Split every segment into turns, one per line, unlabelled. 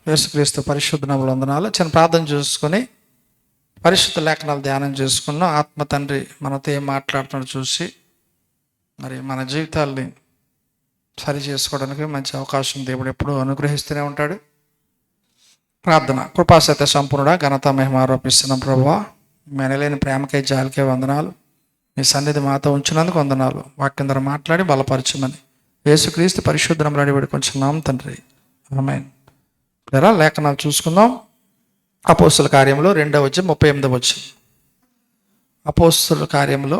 యేసుక్రీస్తు పరిశుద్ధ నామములో వందనాలు. చిన్న ప్రార్థన చేసుకొని పరిశుద్ధ లేఖనాలు ధ్యానం చేసుకున్నాం. ఆత్మ తండ్రి మనతో ఏం మాట్లాడుతున్నాడు చూసి మరి మన జీవితాల్ని సరి చేసుకోవడానికి మంచి అవకాశం దేవుడు ఎప్పుడూ అనుగ్రహిస్తూనే ఉంటాడు. ప్రార్థన. కృపాసత్య సంపూర్ణ ఘనత మహిమ ఆరోపిస్తున్నాం. ప్రభువా, మెనలేని ప్రేమకై జాలికే వందనాలు. మీ సన్నిధి మాతో ఉంచినందుకు వందనాలు. వాక్యం ద్వారా మాట్లాడి బలపరచమని యేసుక్రీస్తు పరిశుద్ధ నామములో అడిగి కొంచెం నామం తండ్రి, ఆమేన్. లేఖనాలు చూసుకుందాం. అపోస్తుల కార్యంలో 2వ అధ్యాయం 38వ వచనం. అపోస్తుల కార్యంలో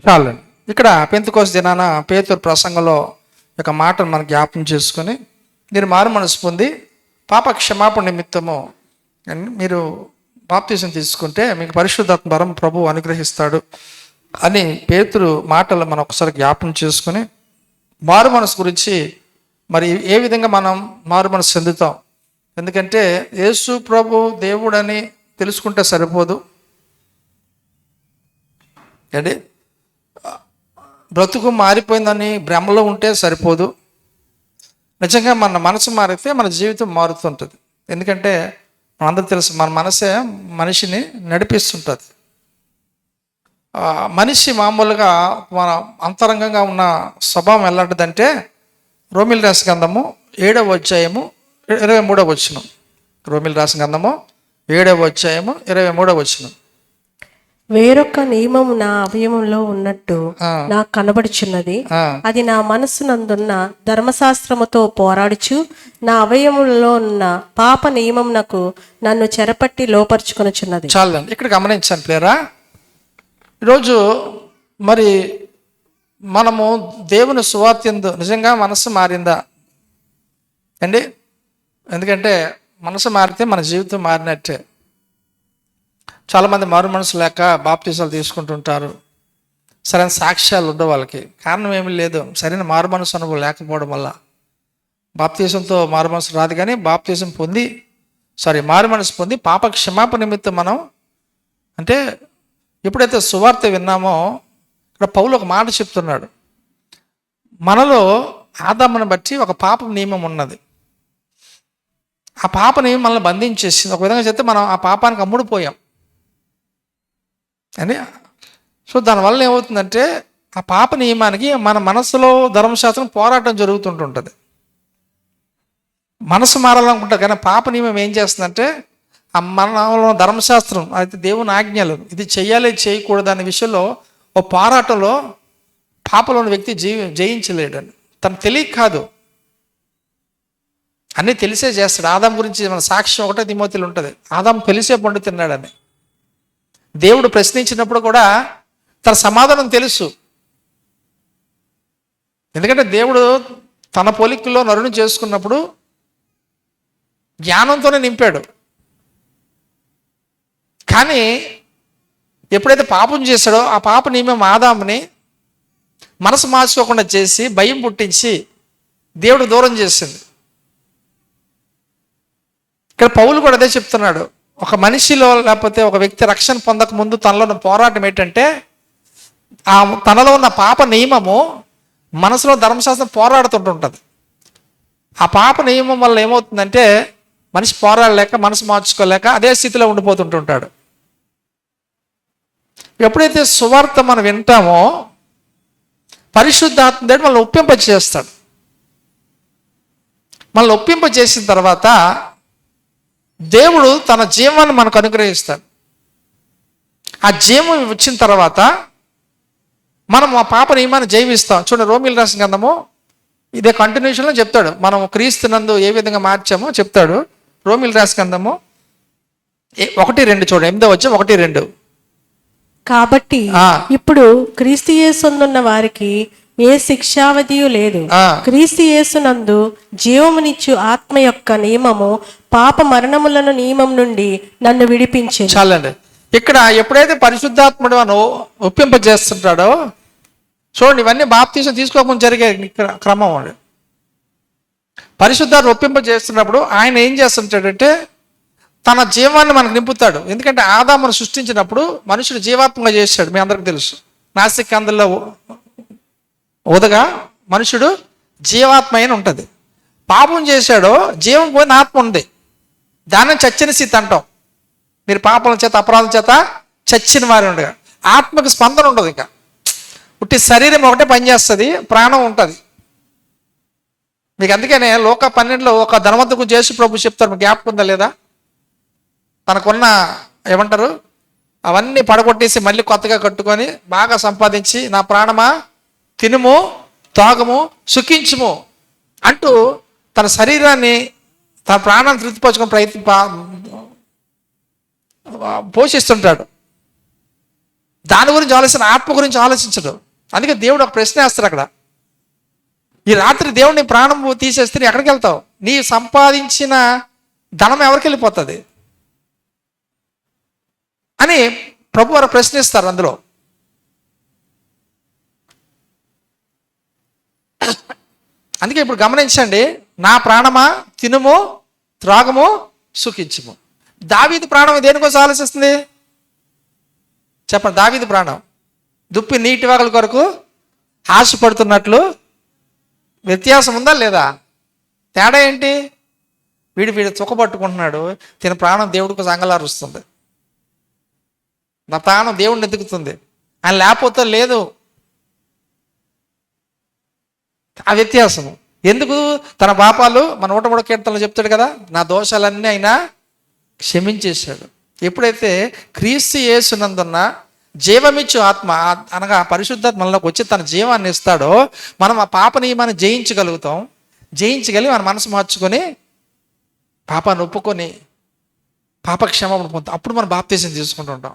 చాలండి. ఇక్కడ పెంతెకోస్తు దినాన పేతురు ప్రసంగంలో ఒక మాటను మనం జ్ఞాపకం చేసుకొని, మీరు మారు మనసు పొంది పాప క్షమాపణ నిమిత్తము మీరు బాప్తిసం తీసుకుంటే మీకు పరిశుద్ధాత్మ వరం ప్రభువు అనుగ్రహిస్తాడు అని పేతురు మాటలు మనం ఒకసారి జ్ఞాపకం చేసుకుని, మారు మనసు గురించి మరి ఏ విధంగా మనం మారు మనసు చెందుతాం. ఎందుకంటే యేసు ప్రభు దేవుడని తెలుసుకుంటే సరిపోదు అంటే బ్రతుకు మారిపోయిందని భ్రమలో ఉంటే సరిపోదు. నిజంగా మన మనసు మారితే మన జీవితం మారుతుంటుంది. ఎందుకంటే మనందరూ తెలుసు, మన మనసే మనిషిని నడిపిస్తుంటుంది. మనిషి మామూలుగా మన అంతరంగంగా ఉన్న స్వభావం ఎలాంటిదంటే, రోమిల్ రాసిన గ్రంథము 7వ అధ్యాయము 23వ వచనం. రోమిల్ రాసిన గ్రంథము 7వ అధ్యాయము 23వ వచనం.
వేరొక నియమం నా అవయవంలో ఉన్నట్టు నాకు కనబడుచున్నది. అది నా మనస్సునందున్న ధర్మశాస్త్రముతో పోరాడుచు నా అవయవంలో ఉన్న పాప నియమమునకు నన్ను చెరపట్టి లోపరుచుకొనుచున్నది.
చాలండి, ఇక్కడ గమనించండి ప్లేరా. ఈరోజు మరి మనము దేవుని సువార్త నిజంగా మనస్సు మారిందా అండి? ఎందుకంటే మనసు మారితే మన జీవితం మారినట్టే. చాలామంది మారు మనసు లేక బాప్తీసాలు తీసుకుంటుంటారు. సరైన సాక్ష్యాలు ఉండవు వాళ్ళకి. కారణం ఏమీ లేదు, సరైన మారు మనసు అనుభవం లేకపోవడం వల్ల. బాప్తీసంతో మారు మనసు రాదు, కానీ బాప్తీసం పొంది మారు మనసు పొంది పాప క్షమాపణ నిమిత్తం మనం అంటే ఎప్పుడైతే సువార్త విన్నామో, ఇక్కడ పౌలు ఒక మాట చెప్తున్నాడు. మనలో ఆదామును బట్టి ఒక పాప నియమం ఉన్నది. ఆ పాప నియమం మనల్ని బంధించేసింది. ఒక విధంగా చెప్తే మనం ఆ పాపానికి అమ్ముడుపోయాం అని. సో దానివల్ల ఏమవుతుందంటే, ఆ పాప నియమానికి మన మనసులో ధర్మశాస్త్రం పోరాటం జరుగుతుంటుంటుంది. మనసు మారాలనుకుంటారు, కానీ పాప నియమం ఏం చేస్తుందంటే, ఆ మనలో ధర్మశాస్త్రం అయితే దేవుని ఆజ్ఞలు ఇది చెయ్యాలి చేయకూడదు అనే విషయంలో ఓ పోరాటంలో పాపలోని వ్యక్తి జయించలేడని. తను తెలియక కాదు, అన్నీ తెలిసే చేస్తాడు. ఆదాం గురించి మన సాక్ష్యం 1 తిమోతిలో ఉంటుంది. ఆదాం తెలిసే పండు తిన్నాడని. దేవుడు ప్రశ్నించినప్పుడు కూడా తన సమాధానం తెలుసు. ఎందుకంటే దేవుడు తన పోలికలో నరుని చేసుకున్నప్పుడు జ్ఞానంతోనే నింపాడు. కానీ ఎప్పుడైతే పాపం చేశాడో, ఆ పాప నియమం ఆదాముని మనసు మార్చుకోకుండా చేసి భయం పుట్టించి దేవుడు దూరం చేసింది. ఇక్కడ పౌలు కూడా అదే చెప్తున్నాడు. ఒక మనిషిలో లేకపోతే ఒక వ్యక్తి రక్షణ పొందక ముందు తనలో ఉన్న పోరాటం ఏంటంటే, ఆ తనలో ఉన్న పాప నియమము మనసులో ధర్మశాస్త్రం పోరాడుతుంటుంటుంది. ఆ పాప నియమం వల్ల ఏమవుతుందంటే, మనిషి పోరాడలేక మనసు మార్చుకోలేక అదే స్థితిలో ఉండిపోతుంటుంటాడు. ఎప్పుడైతే సువార్త మనం వింటామో, పరిశుద్ధాత్మ దేవుడు మనల్ని ఒప్పింపచేస్తాడు. మనల్ని ఒప్పింపచేసిన తర్వాత దేవుడు తన జీవాన్ని మనకు అనుగ్రహిస్తాడు. ఆ జీవం వచ్చిన తర్వాత మనం ఆ పాప నియమాన్ని జయిస్తాం. చూడండి, రోమిల్ రాసిన గ్రంథము ఇదే కంటిన్యూషన్లో చెప్తాడు. మనం క్రీస్తునందు ఏ విధంగా మార్చామో చెప్తాడు. రోమిల్ రాసిన గ్రంథము 1:2 చూడండి, 8వ అధ్యాయం 1-2.
కాబట్టి ఇప్పుడు క్రీస్తు యేసునందున్న వారికి ఏ శిక్షావధియు లేదు. క్రీస్తు యేసునందు జీవమునిచ్చు ఆత్మ యొక్క నియమము పాప మరణములను నియమం నుండి నన్ను విడిపించింది.
చాలండి. ఇక్కడ ఎప్పుడైతే పరిశుద్ధాత్ముడు మనం ఒప్పింపజేస్తుంటాడో, చూడండి, ఇవన్నీ బాప్తీసం తీసుకోకముందు జరిగే క్రమం. పరిశుద్ధాన్ని ఒప్పింపజేస్తున్నప్పుడు ఆయన ఏం చేస్తుంటాడంటే తన జీవాన్ని మనకు నింపుతాడు. ఎందుకంటే ఆదామును సృష్టించినప్పుడు మనుషుడు జీవాత్మగా చేశాడు, మీ అందరికి తెలుసు. నాసిక్ అందులో ఉదగా మనుషుడు జీవాత్మ అయిన ఉంటుంది. పాపం చేశాడో జీవం పోయిన ఆత్మ ఉంది, దాన్ని చచ్చిన స్థితి అంటాం. మీరు పాపల చేత అపరాధం చేత చచ్చిన వారి ఉండగా ఆత్మకు స్పందన ఉండదు. ఇంకా ఉట్టి శరీరం ఒకటే పనిచేస్తుంది, ప్రాణం ఉంటుంది మీకు. అందుకనే లోక 12లో ఒక ధనవంతుకు యేసు ప్రభు చెప్తారు, మీకు జ్ఞాపకం ఉందా లేదా? తనకున్న ఏమంటారు అవన్నీ పడగొట్టేసి మళ్ళీ కొత్తగా కట్టుకొని బాగా సంపాదించి, నా ప్రాణమా తినుము తాగము సుఖించుము అంటూ తన శరీరాన్ని తన ప్రాణాన్ని తృప్తిపరచుకుని పోషిస్తుంటాడు. దాని గురించి ఆలోచన, ఆత్మ గురించి ఆలోచించడు. అందుకే దేవుడు ఒక ప్రశ్న వేస్తాడు అక్కడ, ఈ రాత్రి దేవుడిని ప్రాణం తీసేస్తే నీ ఎక్కడికి వెళ్తావు? నీ సంపాదించిన ధనం ఎవరికి వెళ్ళిపోతుంది అని ప్రభు వారు ప్రశ్నిస్తారు. అందులో అందుకే ఇప్పుడు గమనించండి, నా ప్రాణమా తినుము త్రాగము సుఖించుము. దావీదు ప్రాణం దేనికోసం ఆలోచిస్తుంది చెప్పండి? దావీదు ప్రాణం దుప్పి నీటి వాగుల కొరకు ఆశపడుతున్నట్లు వ్యత్యాసం ఉందా లేదా? తేడా ఏంటి? వీడు చుక్కబట్టుకుంటున్నాడు, తిన ప్రాణం దేవుడికి సంగలారుస్తుంది, నా ప్రాణం దేవుడిని ఎదుగుతుంది, ఆయన లేకపోతే లేదు. ఆ వ్యత్యాసము ఎందుకు? తన పాపాలు మన 103 కీర్తనలో చెప్తాడు కదా, నా దోషాలన్నీ ఆయన క్షమించేశాడు. ఎప్పుడైతే క్రీస్తు యేసునందున్న జీవమిచ్చు ఆత్మ అనగా పరిశుద్ధాత్మ మనలోకి వచ్చి తన జీవాన్ని ఇస్తాడో మనం ఆ పాప నియమాన్ని జయించగలుగుతాం. జయించగలిగి మన మనసు మార్చుకొని పాపాన్ని ఒప్పుకొని పాప క్షమాపణ పొందుతాం. అప్పుడు మనం బాప్తీసం తీసుకుంటూ ఉంటాం.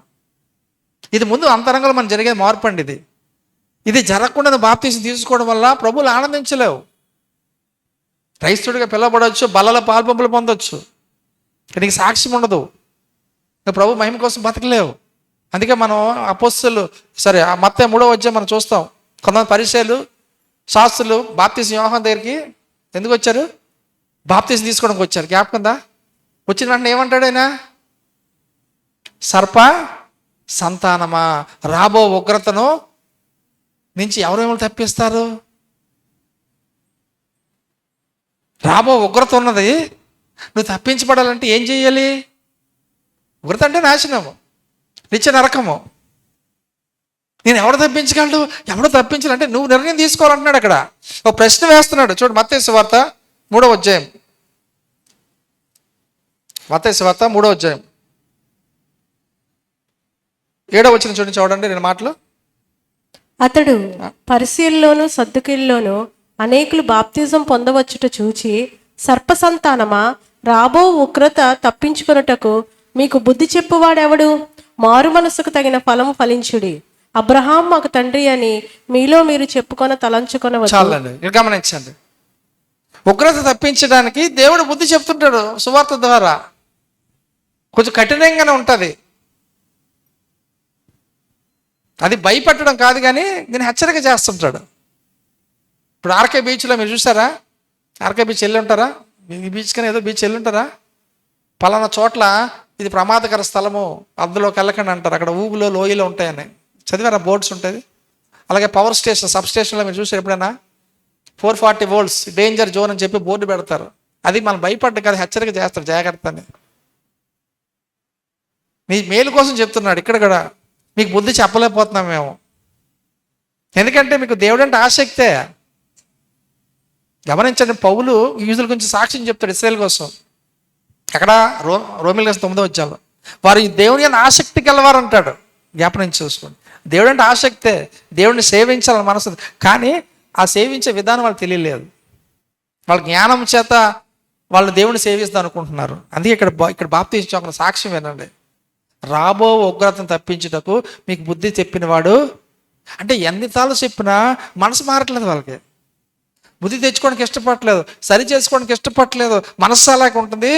ఇది ముందు అంతరంగంలో మనం జరిగే మార్పు అండి. ఇది జరగకుండా నువ్వు బాప్తీసం తీసుకోవడం వల్ల ప్రభువులు ఆనందించలేవు. క్రైస్తవుడిగా పిలవబడవచ్చు, బల్లలో పాల్పంపులు పొందొచ్చు, నీకు సాక్ష్యం ఉండదు, నువ్వు ప్రభు మహిమ కోసం బతకలేవు. అందుకే మనం అపోస్తలు సరే ఆ మత్తయి 3వ అధ్యాయం మనం చూస్తాం, కొంతమంది పరిసయ్యులు శాస్త్రులు బాప్తీసం యోహాను దగ్గరికి ఎందుకు వచ్చారు? బాప్తీసం తీసుకోవడానికి వచ్చారు. జ్ఞాపకందా? వచ్చిన వెంటనే ఏమంటాడు ఆయన? సర్ప సంతానమా, రాబో ఉగ్రతను నుంచి ఎవరేమో తప్పిస్తారు? రాబో ఉగ్రత ఉన్నది, నువ్వు తప్పించబడాలంటే ఏం చేయాలి? ఉగ్రత అంటే నాశనము, నిత్య నరకము. నేను ఎవడు తప్పించగలడు? ఎవడో తప్పించాలంటే నువ్వు నిర్ణయం తీసుకోవాలంటున్నాడు. అక్కడ ఒక ప్రశ్న వేస్తున్నాడు. చూడు మత్తయి సువార్త 3వ అధ్యాయం, మత్తయి సువార్త 3వ అధ్యాయం 7వ వచనం చూడండి నేను మాటలు.
అతడు పరిసయ్యుల్లోను సద్దుకీయుల్లోను అనేకులు బాప్తిజం పొందవచ్చుట చూచి, సర్ప సంతానమా, రాబో ఉగ్రత తప్పించుకొనుటకు మీకు బుద్ధి చెప్పువాడెవడు? మారు మనసుకు తగిన ఫలము ఫలించుడి. అబ్రహాం మాకు తండ్రి అని మీలో మీరు చెప్పుకొని తలంచుకొనవచ్చు.
చాలండి, గమనించండి. ఉగ్రత తప్పించడానికి దేవుడు బుద్ధి చెప్తుంటాడు సువార్త ద్వారా. కొంచెం కఠినంగానే ఉంటుంది, అది భయపెట్టడం కాదు, కానీ నేను హెచ్చరిక చేస్తుంటాడు. ఇప్పుడు ఆర్కే బీచ్లో మీరు చూసారా? ఆర్కే బీచ్ వెళ్ళి ఉంటారా? ఈ బీచ్ కానీ ఏదో బీచ్ వెళ్ళి ఉంటారా? పలానా చోట్ల ఇది ప్రమాదకర స్థలము, అందులోకి వెళ్ళకండి అంటారు. అక్కడ ఊగులో లోయలో ఉంటాయని చదివారా? బోర్డ్స్ ఉంటుంది. అలాగే పవర్ స్టేషన్ సబ్ స్టేషన్లో మీరు చూసారు ఎప్పుడైనా? 440 volts డేంజర్ జోన్ అని చెప్పి బోర్డు పెడతారు. అది మనం భయపడ్డ కాదు, హెచ్చరిక చేస్తారు, జాగ్రత్త అని. మీ మేలు కోసం చెప్తున్నాడు. ఇక్కడ కూడా మీకు బుద్ధి చెప్పలేకపోతున్నాం మేము, ఎందుకంటే మీకు దేవుడు అంటే ఆసక్తే. గమనించండి, పౌలు యూదుల గురించి సాక్ష్యం చెప్తాడు ఇశ్రాయేల్ కోసం. అక్కడ రోమిల 9వ అధ్యాయంలో వారు ఈ దేవుని అని ఆసక్తి గలవారు అంటాడు. జ్ఞాపనం చూసుకోండి, దేవుడు అంటే ఆసక్తే, దేవుడిని సేవించాలని మనసు, కానీ ఆ సేవించే విధానం వాళ్ళకి తెలియలేదు. వాళ్ళ జ్ఞానం చేత వాళ్ళు దేవుడిని సేవిస్తాం అనుకుంటున్నారు. అందుకే ఇక్కడ బాప్తీసం ఒక సాక్ష్యం వినండి. రాబో ఉగ్రతను తప్పించుటకు మీకు బుద్ధి చెప్పినవాడు అంటే ఎన్నిసార్లు చెప్పినా మనసు మారట్లేదు. వాళ్ళకి బుద్ధి తెచ్చుకోవడానికి ఇష్టపడట్లేదు, సరి చేసుకోవడానికి ఇష్టపడట్లేదు, మనస్సు అలాగే ఉంటుంది.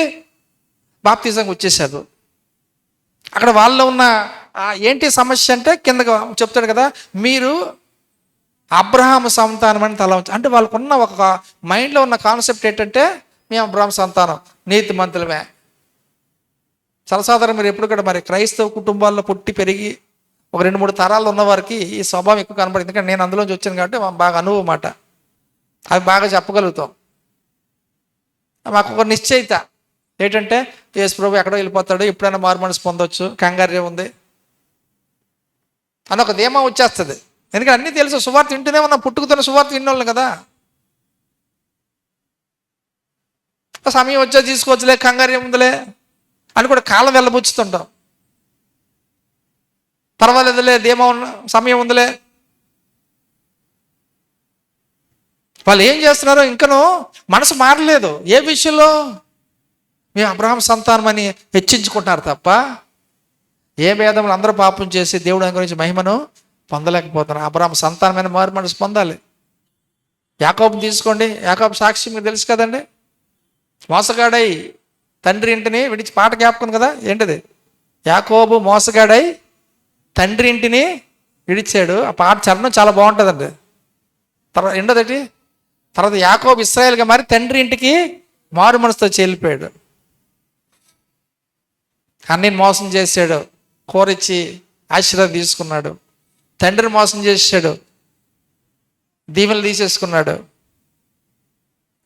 బాప్తిజంకి వచ్చేసారు. అక్కడ వాళ్ళలో ఉన్న ఏంటి సమస్య అంటే కిందగా చెప్తాడు కదా, మీరు అబ్రహాము సంతానం అని తల అంటే వాళ్ళకున్న ఒక మైండ్లో ఉన్న కాన్సెప్ట్ ఏంటంటే మేము అబ్రహాం సంతానం, నీతిమంతులమే. సర్వసాధారణ మీరు ఎప్పుడు కూడా మరి క్రైస్తవ కుటుంబాల్లో పుట్టి పెరిగి ఒక 2-3 తరాలు ఉన్న వారికి ఈ స్వభావం ఎక్కువ కనపడింది. ఎందుకంటే నేను అందులోంచి వచ్చాను కాబట్టి బాగా అనుభవం మాట, అవి బాగా చెప్పగలుగుతాం. మాకు ఒక నిశ్చయిత ఏంటంటే యేసు ప్రభు ఎక్కడో వెళ్ళిపోతాడు, ఎప్పుడైనా మారు మనసు పొందొచ్చు, కంగారే ఉంది అని ఒక ధీమా వచ్చేస్తుంది. ఎందుకంటే అన్నీ తెలుసు, సువార్త వింటూనే ఉన్నాం, పుట్టుకుతున్న సువార్త విన్నోళ్ళు కదా. సమయం వచ్చే తీసుకోవచ్చులే, కంగారు ఏముందిలే అని కూడా కాలం వెళ్ళబుచ్చుతుంటాం. పర్వాలేదులే, ధీమా ఉన్న సమయం ఉందిలే. వాళ్ళు ఏం చేస్తున్నారో ఇంకనూ మనసు మారలేదు. ఏ విషయంలో? మేము అబ్రహాం సంతానం అని హెచ్చించుకుంటున్నారు తప్ప ఏ భేదములు అందరూ పాపం చేసి దేవుడు గురించి మహిమను పొందలేకపోతున్నారు. అబ్రహాం సంతానమైన మారు మనసు పొందాలి. యాకోబుని తీసుకోండి, యాకోబు సాక్షి మీకు తెలుసు కదండి. మోసగాడై తండ్రి ఇంటిని విడిచి, పాట జ్ఞాపకం కదా ఏంటిది? యాకోబు మోసగాడై తండ్రి ఇంటిని విడిచాడు. ఆ పాట చరణం చాలా బాగుంటుందండి. తర్వాత రెండోదటి, తర్వాత యాకోబు ఇశ్రాయేల్గా మారి తండ్రి ఇంటికి మారు మనసుతో చెల్లిపోయాడు. అన్నీని మోసం చేశాడు, కోరిచ్చి ఆశీర్వాదం తీసుకున్నాడు. తండ్రిని మోసం చేశాడు, దీవెనలు తీసేసుకున్నాడు.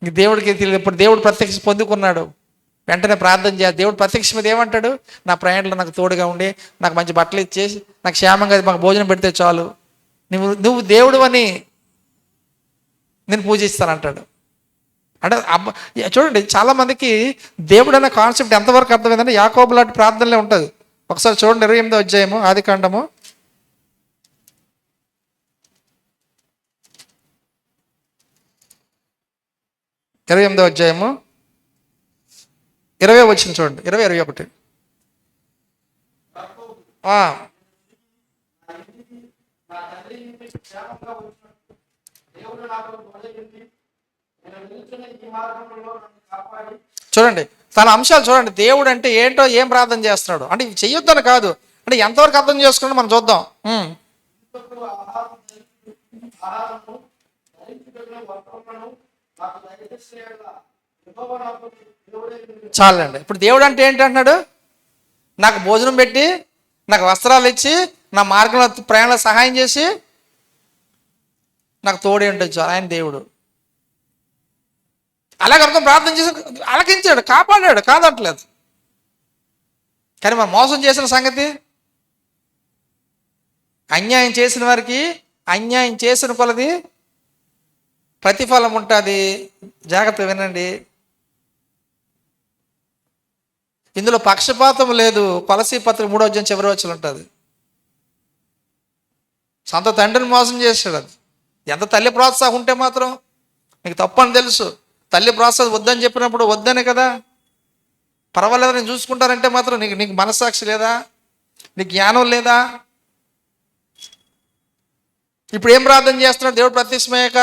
ఇంక దేవుడికి తెలియదు. ఇప్పుడు దేవుడు ప్రత్యక్ష పొందుకున్నాడు. వెంటనే ప్రార్థన చేయాలి. దేవుడు ప్రత్యక్ష మీద ఏమంటాడు? నా ప్రయాణంలో నాకు తోడుగా ఉండి, నాకు మంచి బట్టలు ఇచ్చేసి, నాకు క్షేమంగా మాకు భోజనం పెడితే చాలు, నువ్వు దేవుడు అని నేను పూజిస్తానంటాడు. అంటే చూడండి, చాలామందికి దేవుడు అనే కాన్సెప్ట్ ఎంతవరకు అర్థమైందంటే యాకోబు లాంటి ప్రార్థనలే ఉంటుంది. ఒకసారి చూడండి 28వ అధ్యాయము ఆదికాండము 28వ అధ్యాయము 20వ వచనం చూడండి. 20-21. చూడండి తన అంశాలు చూడండి. దేవుడు అంటే ఏంటో, ఏం ప్రార్థన చేస్తున్నాడు అంటే ఇవి చెయ్యొద్దని కాదు, అంటే ఎంతవరకు అర్థం చేసుకున్నాడో మనం చూద్దాం. చాలండి. ఇప్పుడు దేవుడు అంటే ఏంటంటున్నాడు? నాకు భోజనం పెట్టి, నాకు వస్త్రాలు ఇచ్చి, నా మార్గంలో ప్రయాణంలో సహాయం చేసి, నాకు తోడే ఉండొచ్చు. ఆయన దేవుడు. అలాగే అర్థం ప్రార్థన చేసి అలకించాడు, కాపాడాడు, కాదట్లేదు. కానీ మనం మోసం చేసిన సంగతి, అన్యాయం చేసిన వారికి అన్యాయం చేసిన కొలది ప్రతిఫలం ఉంటుంది. జాగ్రత్త వినండి. ఇందులో పక్షపాతం లేదు. కొలసీ పత్రిక 3వ అధ్యాయం చివరి వచనం ఉంటుంది. సొంత తండ్రిని మోసం చేశాడు. అది ఎంత తల్లి ప్రోత్సాహం ఉంటే మాత్రం, నీకు తప్పని తెలుసు, తల్లి ప్రోత్సాహం వద్దని చెప్పినప్పుడు వద్దనే కదా. పర్వాలేదు నేను చూసుకుంటానంటే మాత్రం నీకు మనస్సాక్షి లేదా? నీకు జ్ఞానం లేదా? ఇప్పుడు ఏం ప్రార్థన చేస్తున్నాడు దేవుడు ప్రత్యక్షమయ్యాక?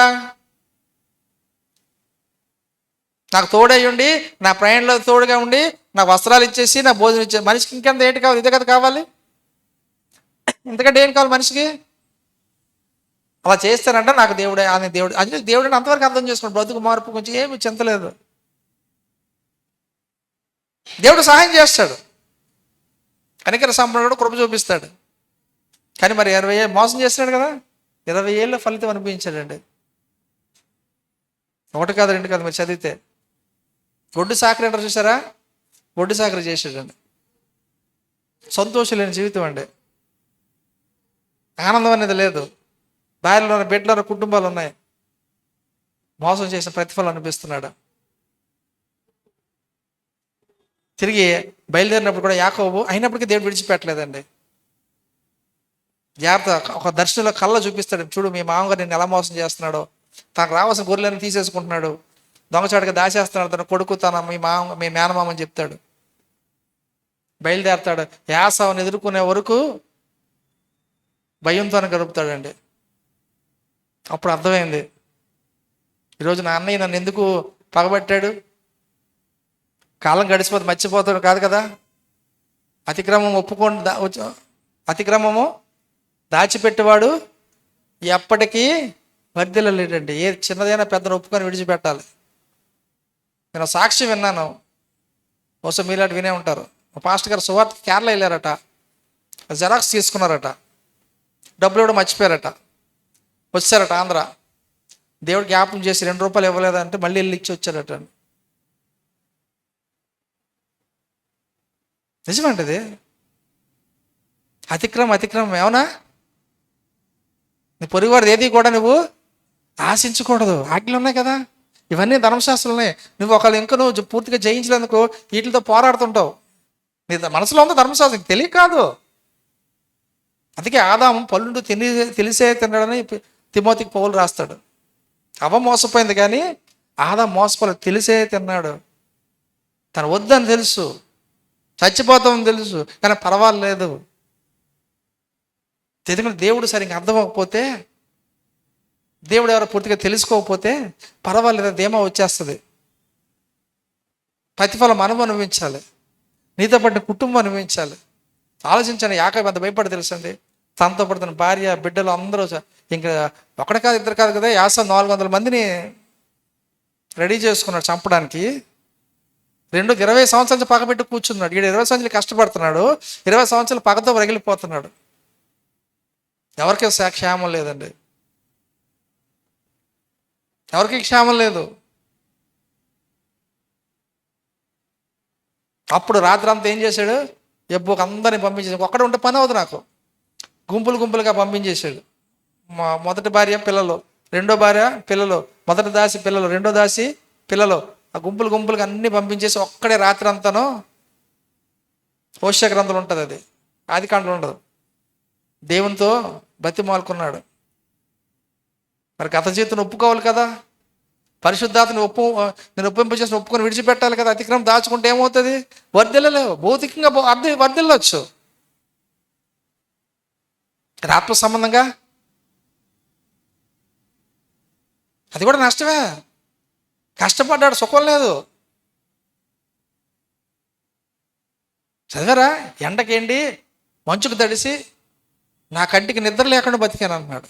నాకు తోడై ఉండి, నా ప్రయాణంలో తోడుగా ఉండి, నాకు వస్త్రాలు ఇచ్చేసి, నా భోజనం ఇచ్చే. మనిషికి ఇంకెంత ఏంటి కావాలి? ఇదే కదా కావాలి. ఇంతకంటే ఏం కావాలి మనిషికి? అలా చేస్తానంట నాకు దేవుడే అని. దేవుడు అంటే దేవుడు అని అంతవరకు అర్థం చేసుకున్నాడు. బ్రతుకు మార్పు కొంచెం ఏమి చింతలేదు. దేవుడు సహాయం చేస్తాడు, కనికర సంపన్నుడు, కృప చూపిస్తాడు. కానీ మరి 20 ఏళ్ళు మోసం చేస్తున్నాడు కదా, 20 ఏళ్ళ ఫలితం అనిపించాడండి. 1 కాదు 2 కాదు, మీరు చదివితే. గొడ్డు సాకరి అంటారు చూసారా? గొడ్డు సాకరి చేసాడండి. సంతోషం లేని జీవితం అండి. ఆనందం అనేది లేదు. భార్యలో బిడ్డలో కుటుంబాలు ఉన్నాయి. మోసం చేసిన ప్రతిఫలం అనిపిస్తున్నాడు. తిరిగి బయలుదేరినప్పుడు కూడా యాకోబు అయినప్పటికీ దేవుడు విడిచిపెట్టలేదండి. జాగ్రత్త. ఒక దర్శనంలో కళ్ళ చూపిస్తాడు, చూడు మీ మామగారు నేను ఎలా మోసం చేస్తున్నాడో, తనకు రావాల్సిన గొర్రెలను తీసేసుకుంటున్నాడు, దొంగచాటుగా దాచేస్తున్నాడు, తన కొడుకు తన మీ మేనమామని చెప్తాడు. బయలుదేరతాడు. యాసావుని ఎదుర్కొనే వరకు భయంతోనే గడుపుతాడండి. అప్పుడు అర్థమైంది, ఈరోజు నా అన్నయ్య నన్ను ఎందుకు పగబట్టాడు. కాలం గడిచిపోతే మర్చిపోతాడు కాదు కదా. అతిక్రమము దాచిపెట్టేవాడు ఎప్పటికీ వర్ధిల్లలేడండి. ఏ చిన్నదైనా పెద్దను ఒప్పుకొని విడిచిపెట్టాలి. నేను సాక్షి విన్నాను, బహుశా మీలాంటి వినే ఉంటారు. మా పాస్టర్ గారు సువార్త కేరళ వెళ్ళారట, జెరాక్స్ తీసుకున్నారట, డబ్బులు ఇవ్వడం మర్చిపోయారట, వచ్చారట ఆంధ్ర. దేవుడు జ్ఞాపకం చేసి 2 రూపాయలు ఇవ్వలేదంటే మళ్ళీ వెళ్ళి ఇచ్చి వచ్చారట. నిజమంటది. అతిక్రమం ఏమన్నా? నీ పొరుగువారిది ఏది కూడా నువ్వు ఆశించకూడదు. ఆజ్ఞలు ఉన్నాయి కదా, ఇవన్నీ ధర్మశాస్త్రాలు ఉన్నాయి. నువ్వు ఒకళ్ళు ఇంకా నువ్వు పూర్తిగా జయించలేందుకు వీటితో పోరాడుతుంటావు. నీ మనసులో ఉందో ధర్మశాస్త్రం తెలియక కాదు. అందుకే ఆదాము పళ్ళుండు తెలిసే తిన్నాడని తిమోతికి పౌలు రాస్తాడు. అవ్వ మోసపోయింది కానీ ఆదాము మోసపోలేదు, తెలిసే తిన్నాడు. తను వద్దని తెలుసు, చచ్చిపోతామని తెలుసు, కానీ పర్వాలేదు. ఎందుకంటే దేవుడు సరిగ్గా అర్థం అవ్వకపోతే, దేవుడు ఎవరో పూర్తిగా తెలుసుకోకపోతే పర్వాలేదు, ధీమా వచ్చేస్తుంది. ప్రతిఫలం మనం అనుభవించాలి, నీతో పడిన కుటుంబం అనుభవించాలి. ఆలోచించండి, యాకోబు అంత భయపడి తెలుసండి. తనతో పడుతున్న భార్య బిడ్డలు అందరూ ఇంకా ఒకటి కాదు ఇద్దరు కాదు కదా, 400 మందిని రెడీ చేసుకున్నాడు చంపడానికి. 20 సంవత్సరాల నుంచి పగబెట్టి కూర్చున్నాడు. 20 సంవత్సరాలు కష్టపడుతున్నాడు, 20 సంవత్సరాలు పగతో రగిలిపోతున్నాడు. ఎవరికి క్షేమం లేదండి, ఎవరికి క్షేమం లేదు. అప్పుడు రాత్రి అంతా ఏం చేశాడు, ఎబ్బోకి అందరిని పంపించేసాడు. ఒక్కడే ఉంటే పని అవుతుంది నాకు. గుంపులుగా పంపించేశాడు. మొదటి భార్య పిల్లలు, రెండో భార్య పిల్లలు, మొదటి దాసి పిల్లలు, రెండో దాసి పిల్లలు, ఆ గుంపులుగా అన్ని పంపించేసి ఒక్కడే రాత్రి అంతాను. హోషేయ గ్రంథంలో ఉంటుంది, అది ఆదికాండలో ఉండదు. దేవునితో బతిమాలుకున్నాడు. మరి గత జీవితం ఒప్పుకోవాలి కదా, పరిశుద్ధాత్మని నేను ఒప్పింపచేసిన ఒప్పుకొని విడిచిపెట్టాలి కదా. అతిక్రమం దాచుకుంటే ఏమవుతుంది? వర్ధిల్లలేవు. భౌతికంగా వర్ధిల్లొచ్చు, ఆత్మ సంబంధంగా అది కూడా నష్టమే. కష్టపడ్డాడు, సుఖం లేదు. చదివారా? ఎండకేంటి మంచుకు తడిసి నా కంటికి నిద్ర లేకుండా బతికాను అన్నాడు.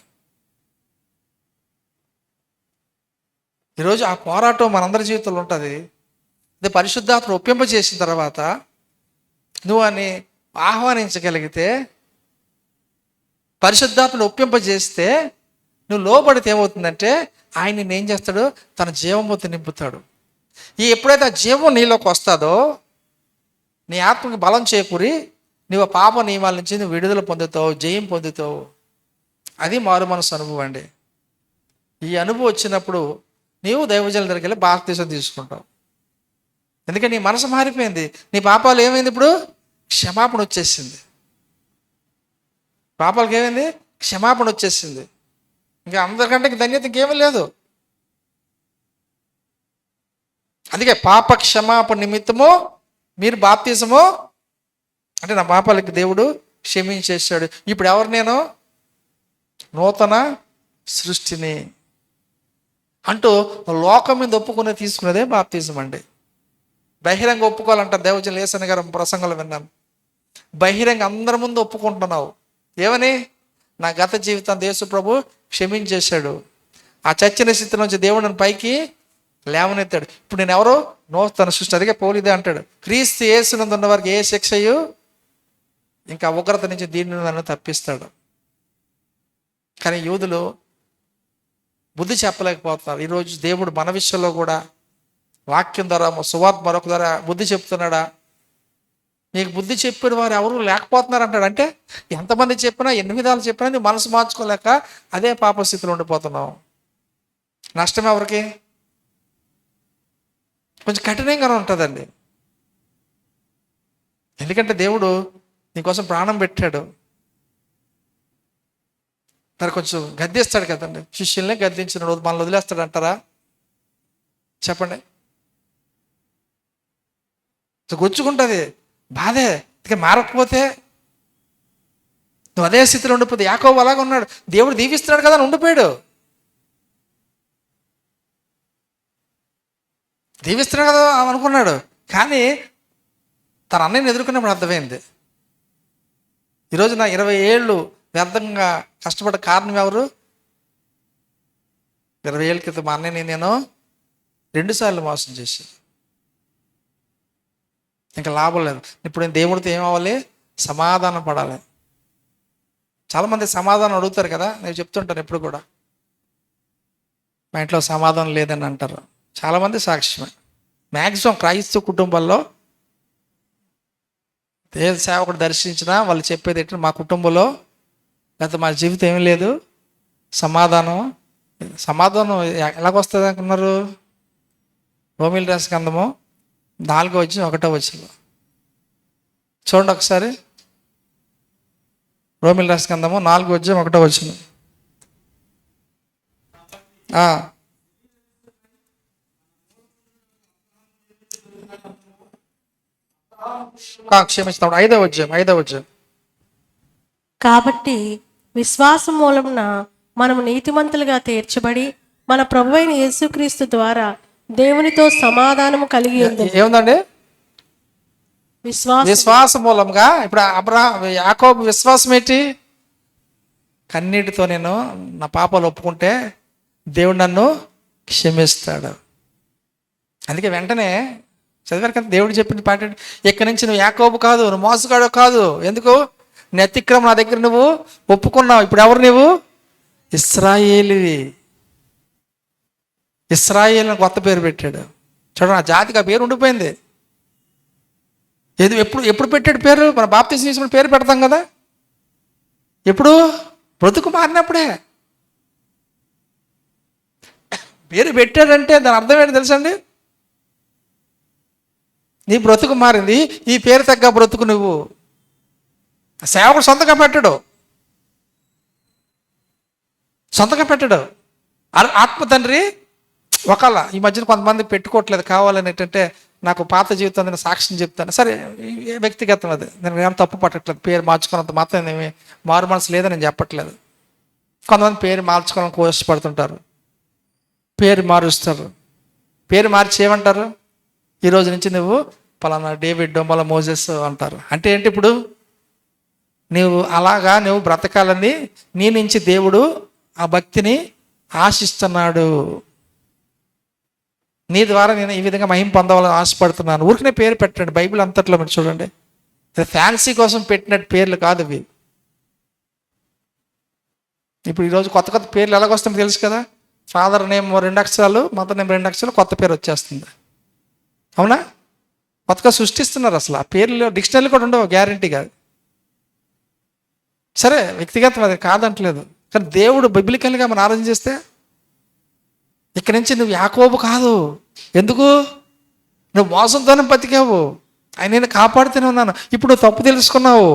ఈరోజు ఆ పోరాటం మనందరి జీవితంలో ఉంటుంది. అదే పరిశుద్ధాత్మను ఒప్పింపజేసిన తర్వాత నువ్వు అని ఆహ్వానించగలిగితే, పరిశుద్ధాత్మను ఒప్పింపజేస్తే నువ్వు లోబడితే ఏమవుతుందంటే ఆయన నిన్ను ఏం చేస్తాడు, తన జీవముతో నింపుతాడు. ఎప్పుడైతే ఆ జీవం నీలోకి వస్తుందో నీ ఆత్మకి బలం చేకూరి నువ్వు పాప నియమాల నుంచి నువ్వు విడుదల పొందుతావు, జయం పొందుతావు. అది మారు మనసు అనుభవం అండి. ఈ అనుభవం వచ్చినప్పుడు నీవు దైవజనుల దగ్గరికి వెళ్ళి బాప్తీసం తీసుకుంటావు. ఎందుకంటే నీ మనసు మారిపోయింది, నీ పాపాలు ఏమైంది, ఇప్పుడు క్షమాపణ వచ్చేసింది. పాపాలకు ఏమైంది? క్షమాపణ వచ్చేసింది. ఇంకా అందరికంటే ధన్యత ఇంకేమీ లేదు. అందుకే పాప క్షమాపణ నిమిత్తము మీరు బాప్తీసము అంటే నా పాపాలకి దేవుడు క్షమించేశాడు. ఇప్పుడు ఎవరు? నేను నూతన సృష్టిని అంటూ లోకం మీద ఒప్పుకునే తీసుకునేదే బాప్తీసం అండి. బహిరంగ ఒప్పుకోవాలంటారు. దేవజనులు యేసన్న గారు ప్రసంగంలో విన్నాను. బహిరంగ అందరి ముందు ఒప్పుకుంటున్నావు. ఏమని? నా గత జీవితాన్ని యేసు ప్రభు క్షమించేశాడు. ఆ చచ్చిన స్థితి నుంచి దేవుడు నన్ను పైకి లేవనెత్తాడు. ఇప్పుడు నేను ఎవరో నూతన సృష్టి. అదిగే పౌలుదే అంటాడు, క్రీస్తు యేసునందు ఉన్న వారికి ఏ శిక్షయు ఇంకా ఉగ్రత నుంచి దీన్ని నన్ను తప్పిస్తాడు. కానీ యూదులు బుద్ధి చెప్పలేకపోతున్నారు. ఈరోజు దేవుడు మన విషయంలో కూడా వాక్యం ద్వారా, సువార్త మరొక ద్వారా బుద్ధి చెప్తున్నాడా? నీకు బుద్ధి చెప్పిన వారు ఎవరు లేకపోతున్నారు అంటాడు. అంటే ఎంతమంది చెప్పినా, ఎన్ని విధాలు చెప్పినా నీ మనసు మార్చుకోలేక అదే పాపస్థితిలో ఉండిపోతున్నావు. నష్టం ఎవరికి? కొంచెం కఠినంగానే ఉంటుందండి. ఎందుకంటే దేవుడు నీకోసం ప్రాణం పెట్టాడు. మరి కొంచెం గద్దిస్తాడు కదండి. శిష్యుల్ని గద్దించిన రోజు మనల్ని వదిలేస్తాడు అంటారా? చెప్పండి. గుచ్చుకుంటుంది, బాధే. ఇక మారకపోతే నువ్వు అదే స్థితిలో ఉండిపోతే, యాకోబు అలాగ ఉన్నాడు. దేవుడు దీవిస్తున్నాడు కదా అని ఉండిపోయాడు. దీవిస్తున్నాడు కదా అనుకున్నాడు, కానీ తన అన్నయ్యని ఎదుర్కొన్నప్పుడు అర్థమైంది. ఈరోజు నా 20 ఏళ్ళు వ్యర్థంగా కష్టపడ్డ కారణం ఎవరు? 20 ఏళ్ళ క్రితం మా అన్నయ్యని నేను 2 సార్లు మోసం చేశాను. ఇంకా లాభం లేదు. ఇప్పుడు నేను దేవుడితో ఏమవ్వాలి? సమాధానం పడాలి. చాలామంది సమాధానం అడుగుతారు కదా, నేను చెప్తుంటాను ఎప్పుడు కూడా, మా ఇంట్లో సమాధానం లేదని అంటారు. చాలామంది సాక్ష్యమే. మ్యాక్సిమం క్రైస్తవ కుటుంబాల్లో ఏ సేవకుడు దర్శించినా వాళ్ళు చెప్పేది ఏంటంటే, మా కుటుంబంలో లేకపోతే మా జీవితం ఏమీ లేదు, సమాధానం ఎలాగొస్తుంది అనుకున్నారు? రోమిల రాసిన గ్రంథము 4:1 చూడండి ఒకసారి. రోమిల రాసిన గ్రంథము 4:1. క్షమిస్తాడు. 5:5.
కాబట్టి విశ్వాసం మూలమున మనము నీతిమంతులుగా తీర్చబడి మన ప్రభువైన యేసుక్రీస్తు ద్వారా దేవునితో సమాధానము కలిగి ఉంది.
ఏముందండి? విశ్వాస మూలంగా. ఇప్పుడు యాకోబు విశ్వాసం ఏంటి? కన్నీటితో నేను నా పాపాలు ఒప్పుకుంటే దేవుడు నన్ను క్షమిస్తాడు. అందుకే వెంటనే చదివారు కదా, దేవుడు చెప్పిన పాట, ఇక్కడి నుంచి నువ్వు యాకోబు కాదు, నువ్వు మోసగాడు కాదు. ఎందుకు? నీ అతిక్రమం నా దగ్గర నువ్వు ఒప్పుకున్నావు. ఇప్పుడు ఎవరు నువ్వు? ఇశ్రాయేలువి. ఇశ్రాయేల్ అని కొత్త పేరు పెట్టాడు. చూడండి, ఆ జాతికి ఆ పేరు ఉండిపోయింది. ఎప్పుడు పెట్టాడు పేరు? మన బాప్తిసం తీసుకుని పేరు పెడతాం కదా. ఎప్పుడు? బ్రతుకు మారినప్పుడే పేరు పెట్టాడంటే దాని అర్థం ఏంటి తెలుసండి? నీ బ్రతుకు మారింది, ఈ పేరు తగ్గ బ్రతుకు నువ్వు. సేవకుడు సొంతగా పెట్టాడు. ఆత్మ తండ్రి ఒకళ్ళ ఈ మధ్యన కొంతమంది పెట్టుకోవట్లేదు కావాలని. ఏంటంటే, నాకు పాత జీవితం నేను సాక్ష్యం చెప్తాను. సరే, వ్యక్తిగతం అది, నేను ఏం తప్పు పట్టట్లేదు. పేరు మార్చుకున్నంత మాత్రం ఏమి మారు మనసు లేదని నేను చెప్పట్లేదు. కొంతమంది పేరు మార్చుకోవాలని కోష్టపడుతుంటారు, పేరు మారుస్తారు. పేరు మార్చి ఏమంటారు? ఈరోజు నుంచి నువ్వు పలానా డేవిడ్ డొమ్మల మోజెస్ అంటారు. అంటే ఏంటి? ఇప్పుడు నువ్వు బ్రతకాలని నీ నుంచి దేవుడు ఆ భక్తిని ఆశిస్తున్నాడు. నీ ద్వారా నేను ఈ విధంగా మహిమ పొందవాలని ఆశపడుతున్నాను. ఊరికనే పేరు పెట్టండి. బైబిల్ అంతట్లో మీరు చూడండి, ఫ్యాన్సీ కోసం పెట్టినట్టు పేర్లు కాదు ఇవి. ఇప్పుడు ఈరోజు కొత్త కొత్త పేర్లు ఎలాగొస్తాయో తెలుసు కదా. ఫాదర్ నేమ్ 2 అక్షరాలు, మదర్ నేమ్ 2 అక్షరాలు, కొత్త పేరు వచ్చేస్తుంది. అవునా? కొత్తగా సృష్టిస్తున్నారు. అసలు ఆ పేర్లు డిక్షనరీలు కూడా ఉండవు, గ్యారంటీ కాదు. సరే, వ్యక్తిగతం అది కాదంటలేదు. కానీ దేవుడు బిబ్లికల్గా మనం ఆలోచన చేస్తే, ఇక్కడి నుంచి నువ్వు యాకోబు కాదు. ఎందుకు? నువ్వు మోసంతోనే బతికావు, ఆయన నేను కాపాడుతూనే ఉన్నాను. ఇప్పుడు నువ్వు తప్పు తెలుసుకున్నావు.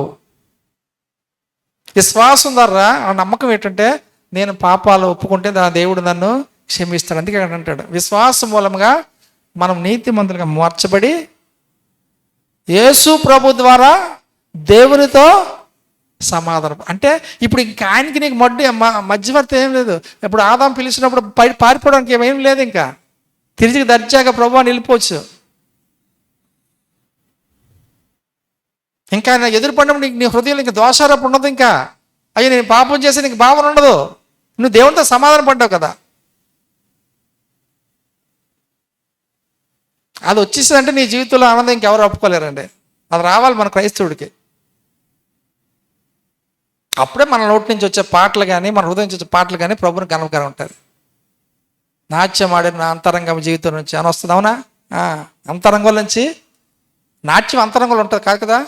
విశ్వాసం ద్వారా ఆ నమ్మకం ఏంటంటే, నేను పాపాలు ఒప్పుకుంటే దేవుడు నన్ను క్షమిస్తాడు. అందుకే అంటాడు, విశ్వాసం మూలంగా మనం నీతిమంతులుగా మార్చబడి యేసు ప్రభు ద్వారా దేవునితో సమాధానం. అంటే ఇప్పుడు ఇంకా ఆయనకి నీకు మధ్యవర్తి ఏం లేదు. ఇప్పుడు ఆదాం పిలిచినప్పుడు పారిపోవడానికి ఏమేం లేదు. ఇంకా తిరిగి దర్జాగా ప్రభు అని వెళ్ళిపోవచ్చు. ఇంకా ఆయన ఎదురుపడినప్పుడు నీ హృదయంలో ఇంకా దోషారోపణ ఉండదు. ఇంకా అయ్యో నేను పాపం చేస్తే నీకు భావన ఉండదు. నువ్వు దేవునితో సమాధానం పడ్డావు కదా. అది వచ్చేసిందంటే నీ జీవితంలో ఆనందం ఇంకెవరు ఒప్పుకోలేరండి. అది రావాలి మన క్రైస్తవుడికి. అప్పుడే మన నోటి నుంచి వచ్చే పాటలు కానీ, మన హృదయం నుంచి వచ్చే పాటలు కానీ ప్రభుని గర్వకరం ఉంటుంది. నాట్యం ఆడే నా అంతరంగం జీవితం నుంచి అని వస్తుంది. అవునా? అంతరంగం నుంచి నాట్యం అంతరంగంలో ఉంటుంది కాదు కదా.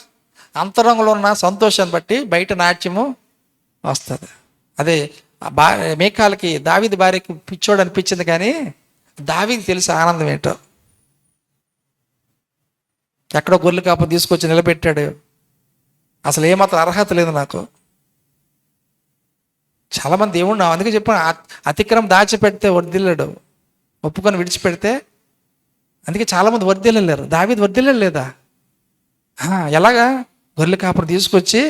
అంతరంగంలో ఉన్న సంతోషాన్ని బట్టి బయట నాట్యము వస్తుంది. అదే మేకాలకి దావీదు భార్యకి పిచ్చోడు అనిపించింది, కానీ దావీదుకి తెలిసి ఆనందం ఏంటో. ఎక్కడో గొర్రెలు కాపు తీసుకొచ్చి నిలబెట్టాడు. అసలు ఏమాత్రం అర్హత లేదు నాకు. చాలామంది దేవుడు అందుకే చెప్పాను, అతిక్రమం దాచిపెడితే వర్ధిల్లాడు, ఒప్పుకొని విడిచిపెడితే. అందుకే చాలామంది వర్ధిల్లలేరు. దావీదు వర్ధిల్లలేదా? ఎలాగా? గొర్రెల కాపురు తీసుకొచ్చి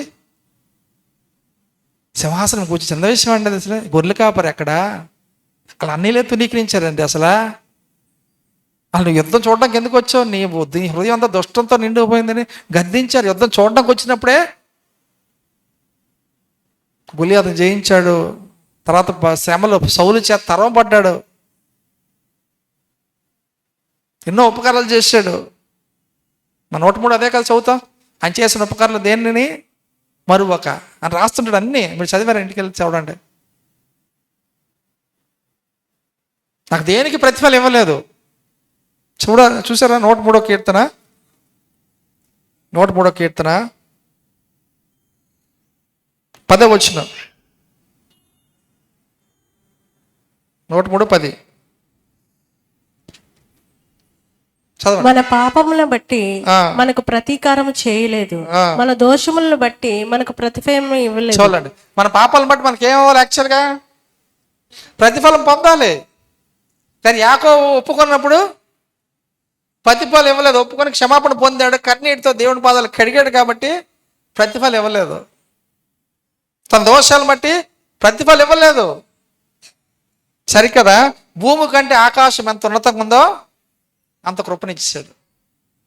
సింహాసనం కూర్చి. చిన్న విషయం అండి అది. అసలు గొర్రెల కాపరు ఎక్కడా? అలా అన్నీలే తునీకరించారండి. అసలు నువ్వు యుద్ధం చూడడానికి ఎందుకు వచ్చావు? నీ హృదయం అంతా దుష్టంతో నిండిపోయిందని గద్దించారు. యుద్ధం చూడడానికి వచ్చినప్పుడే గొలియాతును జయించాడు. తర్వాత శ్రమలు సౌలు చేత తరవబడ్డాడు, ఎన్నో ఉపకారాలు చేశాడు. మన 103 అదే కదా చదువుతాం, ఆయన చేసిన ఉపకారాలు దేనిని మరువక అని రాస్తుంటాడు. అన్నీ మీరు చదివారు, ఇంటికి వెళ్ళి చదవండి. నాకు దేనికి ప్రతిఫలం ఇవ్వలేదు. చూసారా 103 కీర్తన 103 కీర్తన 10వ వచనం, 103:10 చదవండి.
మన పాపములను బట్టి మనకు ప్రతీకారం చేయలేదు, మన దోషములను బట్టి మనకు ప్రతిఫలం ఇవ్వలేదు.
చూడండి, మన పాపాలను బట్టి మనకి ఏం అవ్వాలి? యాక్చువల్గా ప్రతిఫలం పొందాలి. కానీ యాకోబు ఒప్పుకున్నప్పుడు ప్రతిఫలం ఇవ్వలేదు. ఒప్పుకొని క్షమాపణ పొందాడు, కన్నీటితో దేవుని పాదాలు కడిగాడు కాబట్టి ప్రతిఫలం ఇవ్వలేదు. తన దోషాలను బట్టి ప్రతిఫలం ఇవ్వలేదు. సరికదా, భూమి కంటే ఆకాశం ఎంత ఉన్నతంగా ఉందో అంత కృపనిచ్చాడు.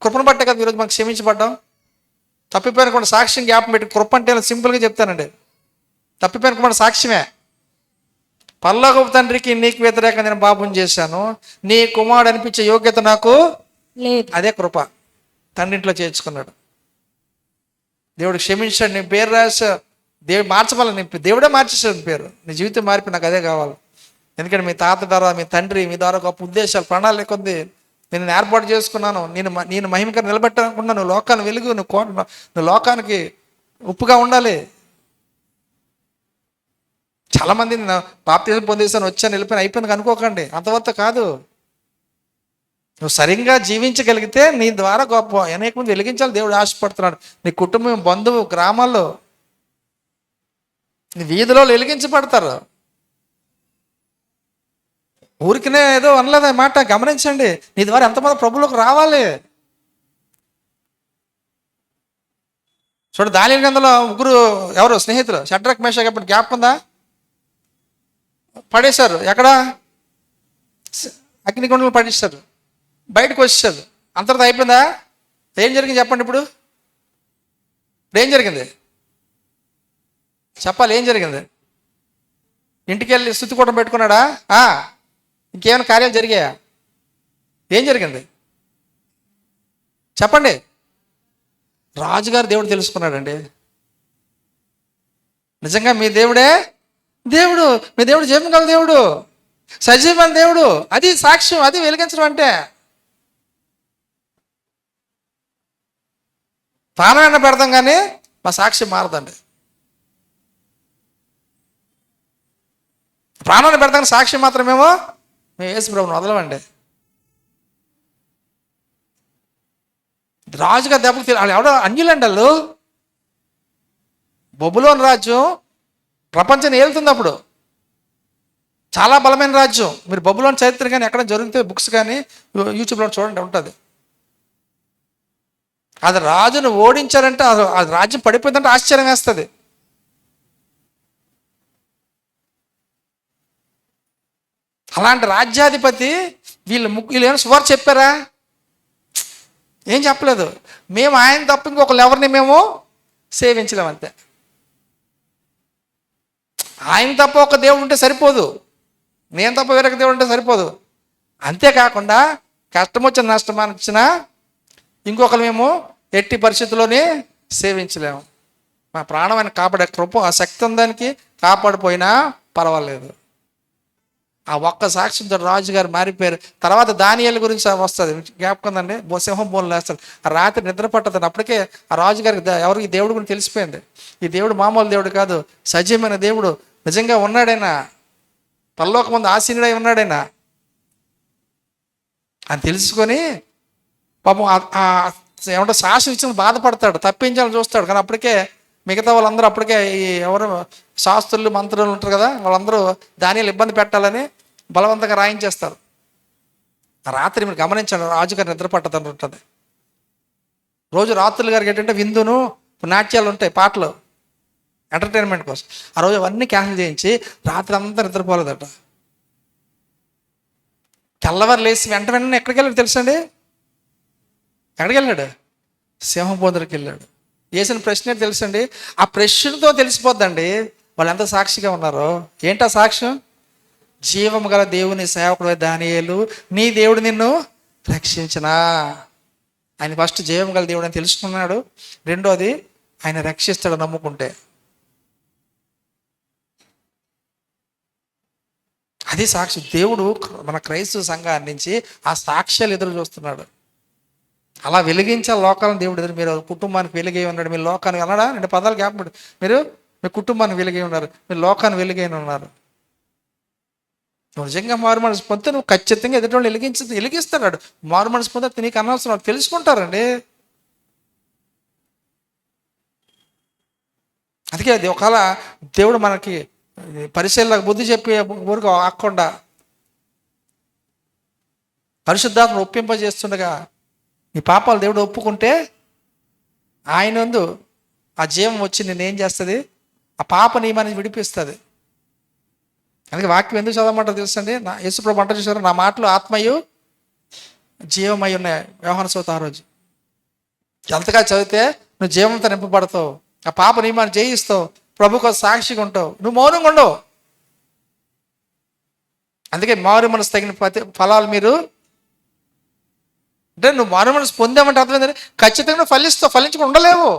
కృపను బట్టే కదా ఈరోజు మనకు క్షమించబడ్డాం. తప్పిపోయిన కూడా సాక్ష్యం జ్ఞాపం పెట్టి, కృప అంటే సింపుల్గా చెప్తానండి, తప్పిపోయిన కూడా సాక్ష్యమే. పరలోకపు తండ్రికి నీకు వ్యతిరేకంగా నేను పాపం చేశాను, నీ కుమారుడు అనిపించే యోగ్యత నాకు
లేదు.
అదే కృప. తండ్రింట్లో చేర్చుకున్నాడు. దేవుడు క్షమించాడు, నీ పేరు రాసా, దేవుడు మార్చమని నీ దేవుడే మార్చేశాడు నీ పేరు. నీ జీవితం మారిపోయి నాకు అదే కావాలి. ఎందుకంటే మీ తాత ద్వారా, మీ తండ్రి మీ ద్వారా గొప్ప ఉద్దేశాలు, ప్రణాళిక ఉంది. నేను ఏర్పాటు చేసుకున్నాను, నేను మహిమకరంగా నిలబెట్టకుండా, నువ్వు లోకాన్ని వెలుగు, నువ్వు లోకానికి ఉప్పుగా ఉండాలి. చాలామంది బాప్తిజం పొందేసాను, వచ్చాను, వెళ్ళిపోయిన అయిపోయింది అనుకోకండి. అంతవరకు కాదు. నువ్వు సరిగ్గా జీవించగలిగితే నీ ద్వారా గొప్ప అనేక మంది వెలిగించాలి దేవుడు ఆశపడుతున్నాడు. నీ కుటుంబం, బంధువు, గ్రామాల్లో, నీ వీధిలో వెలిగించబడతారు. ఊరికినే ఏదో అనలేదు ఆ మాట, గమనించండి. నీ ద్వారా ఎంతమంది ప్రభువులోకి రావాలి. చూడు, దానియేలు గ్రంథంలో ముగ్గురు ఎవరు స్నేహితులు, షడ్రక్ మేషక్ అప్పుడు జ్ఞాపకం ఉందా? పడేశారు. ఎక్కడ? అగ్నిగుండంలో పడేశారు. బయటకు వచ్చేసారు. అంతటితో అయిపోయిందా? ఏం జరిగింది చెప్పండి. ఇప్పుడు ఏం జరిగింది చెప్పాలి. ఏం జరిగింది? ఇంటికి వెళ్ళి స్తుతి కూటం పెట్టుకున్నాడా? ఇంకేమైనా కార్యాలు జరిగాయా? ఏం జరిగింది చెప్పండి. రాజుగారు దేవుడు తెలుసుకున్నాడండి. నిజంగా మీ దేవుడే దేవుడు, మీ దేవుడు జీవగల దేవుడు, సజీవమైన దేవుడు. అది సాక్ష్యం, అది వెలిగించడం అంటే. ప్రాణాన్ని పెడతాం కానీ మా సాక్ష్యం మారదండి. ప్రాణాన్ని పెడతాం, సాక్ష్యం మాత్రమేమో మేము యేసు ప్రభువుని వదలమండి. రాజుగా దెబ్బకి వాళ్ళు ఎవడో అన్యులండి. వాళ్ళు బబులోను రాజ్యం ప్రపంచాన్ని ఏలుతుంది. అప్పుడు చాలా బలమైన రాజ్యం. మీరు బబులోని చరిత్ర కానీ ఎక్కడ జరిగితే బుక్స్ కానీ యూట్యూబ్లో చూడండి, ఉంటుంది. అది రాజును ఓడించారంటే, అది రాజ్యం పడిపోయిందంటే ఆశ్చర్యం వేస్తుంది. అలాంటి రాజ్యాధిపతి వీళ్ళు ఏమైనా సువార్త చెప్పారా? ఏం చెప్పలేదు. మేము ఆయన తప్ప ఇంకొకరు ఎవరిని మేము సేవించలేము, అంతే. ఆయన తప్ప ఒక దేవుడు ఉంటే సరిపోదు, నేను తప్ప వేరొక దేవుడు ఉంటే సరిపోదు. అంతేకాకుండా కష్టం వచ్చిన నష్టం వచ్చినా ఇంకొకరు మేము ఎట్టి పరిస్థితుల్లోనే సేవించలేము. మా ప్రాణం ఆయన కాపాడే కృప, ఆ శక్తి ఉందానికి కాపాడిపోయినా పర్వాలేదు. ఆ ఒక్క సాక్ష్యంతో రాజుగారు మారిపోయారు. తర్వాత దానియేలు గురించి వస్తుంది, జ్ఞాపకం ఉందండి. సింహం బోన్లు వేస్తాడు. ఆ రాత్రి నిద్ర పట్టదని. అప్పటికే ఆ రాజుగారికి ఎవరికి దేవుడు గురించి తెలిసిపోయింది. ఈ దేవుడు మామూలు దేవుడు కాదు, సజీవమైన దేవుడు, నిజంగా ఉన్నాడైనా, పరలోక ముందు ఆసీనుడై ఉన్నాడైనా అని తెలుసుకొని పాపం ఏమంటే శాసనం ఇచ్చిన బాధపడతాడు, తప్పించాలని చూస్తాడు. కానీ అప్పటికే మిగతా వాళ్ళందరూ అప్పటికే ఈ ఎవరు శాస్త్రులు, మంత్రులు ఉంటారు కదా, వాళ్ళందరూ దానియేలు ఇబ్బంది పెట్టాలని బలవంతంగా రాయించేస్తారు. రాత్రి మీరు గమనించండి, రాజుగారు నిద్ర పట్టదని ఉంటుంది. రోజు రాత్రులు గారికి ఏంటంటే విందును, నాట్యాలు ఉంటాయి, పాటలు, ఎంటర్టైన్మెంట్ కోసం. ఆ రోజు అవన్నీ క్యాన్సిల్ చేయించి రాత్రి అంతా నిద్రపోలేదట. తెల్లవారు లేచి వెంటనే ఎక్కడికి వెళ్ళాడు తెలుసండి? ఎక్కడికి వెళ్ళాడు? సింహం బోధరికి వెళ్ళాడు. వేసిన ప్రశ్న తెలుసండి. ఆ ప్రశ్నతో తెలిసిపోద్దండి వాళ్ళు ఎంత సాక్షిగా ఉన్నారో. ఏంటా సాక్ష్యం? జీవము గల దేవుని సేవకుడు దానియేలు, నీ దేవుడు నిన్ను రక్షించనా. ఆయన ఫస్ట్ జీవం గల దేవుడు అని తెలుసుకున్నాడు. రెండోది, ఆయన రక్షిస్తాడు నమ్ముకుంటే. అది సాక్షి. దేవుడు మన క్రైస్తవ సంఘాన్ని నుంచి ఆ సాక్ష్యాలు ఎదురు చూస్తున్నాడు. అలా వెలిగించే లోకాలను దేవుడు ఎదురు. మీరు కుటుంబానికి వెలిగే ఉన్నాడు, మీరు లోకానికి అన్నాడా? 2 పదాలు జ్ఞాపకం. మీరు మీ కుటుంబానికి వెలిగే ఉన్నారు, మీరు లోకాన్ని వెలిగే ఉన్నారు. నువ్వు నిజంగా మారు మనసు పొందితే నువ్వు ఖచ్చితంగా ఎదుటి వాళ్ళు వెలిగిస్తున్నాడు. మారు మనసు పొందితే నీకు అనవసరం, తెలుసుకుంటారండి. అందుకే అది ఒకవేళ దేవుడు మనకి పరిశీలనకు బుద్ధి చెప్పి ఊరికి ఆకుండా పరిశుద్ధాత్మను ఒప్పింపజేస్తుండగా నీ పాపాలు దేవుడు ఒప్పుకుంటే ఆయన నందు ఆ జీవం వచ్చి నేనేం చేస్తుంది? ఆ పాప నియమాన్ని విడిపిస్తుంది. అందుకే వాక్యం ఎందుకు చదవమంటారు తెలుసండి? యేసుప్రభు అంటారు చూసారు, నా మాటలు ఆత్మయు జీవమై ఉన్నాయి. యోహాను సువార్త 6 ఎంతగా చదివితే నువ్వు జీవంతో నింపబడతావు, ఆ పాప నియమాన్ని జయిస్తావు, ప్రభుకు సాక్షిగా ఉంటావు, నువ్వు మౌనంగా ఉండవు. అందుకే మారు మనసు తగిన ఫలాలు మీరు అంటే నువ్వు మారు మనసు పొందామంటే అర్థమైందని ఖచ్చితంగా ఫలిస్తావు. ఫలించకుండా ఉండలేవు,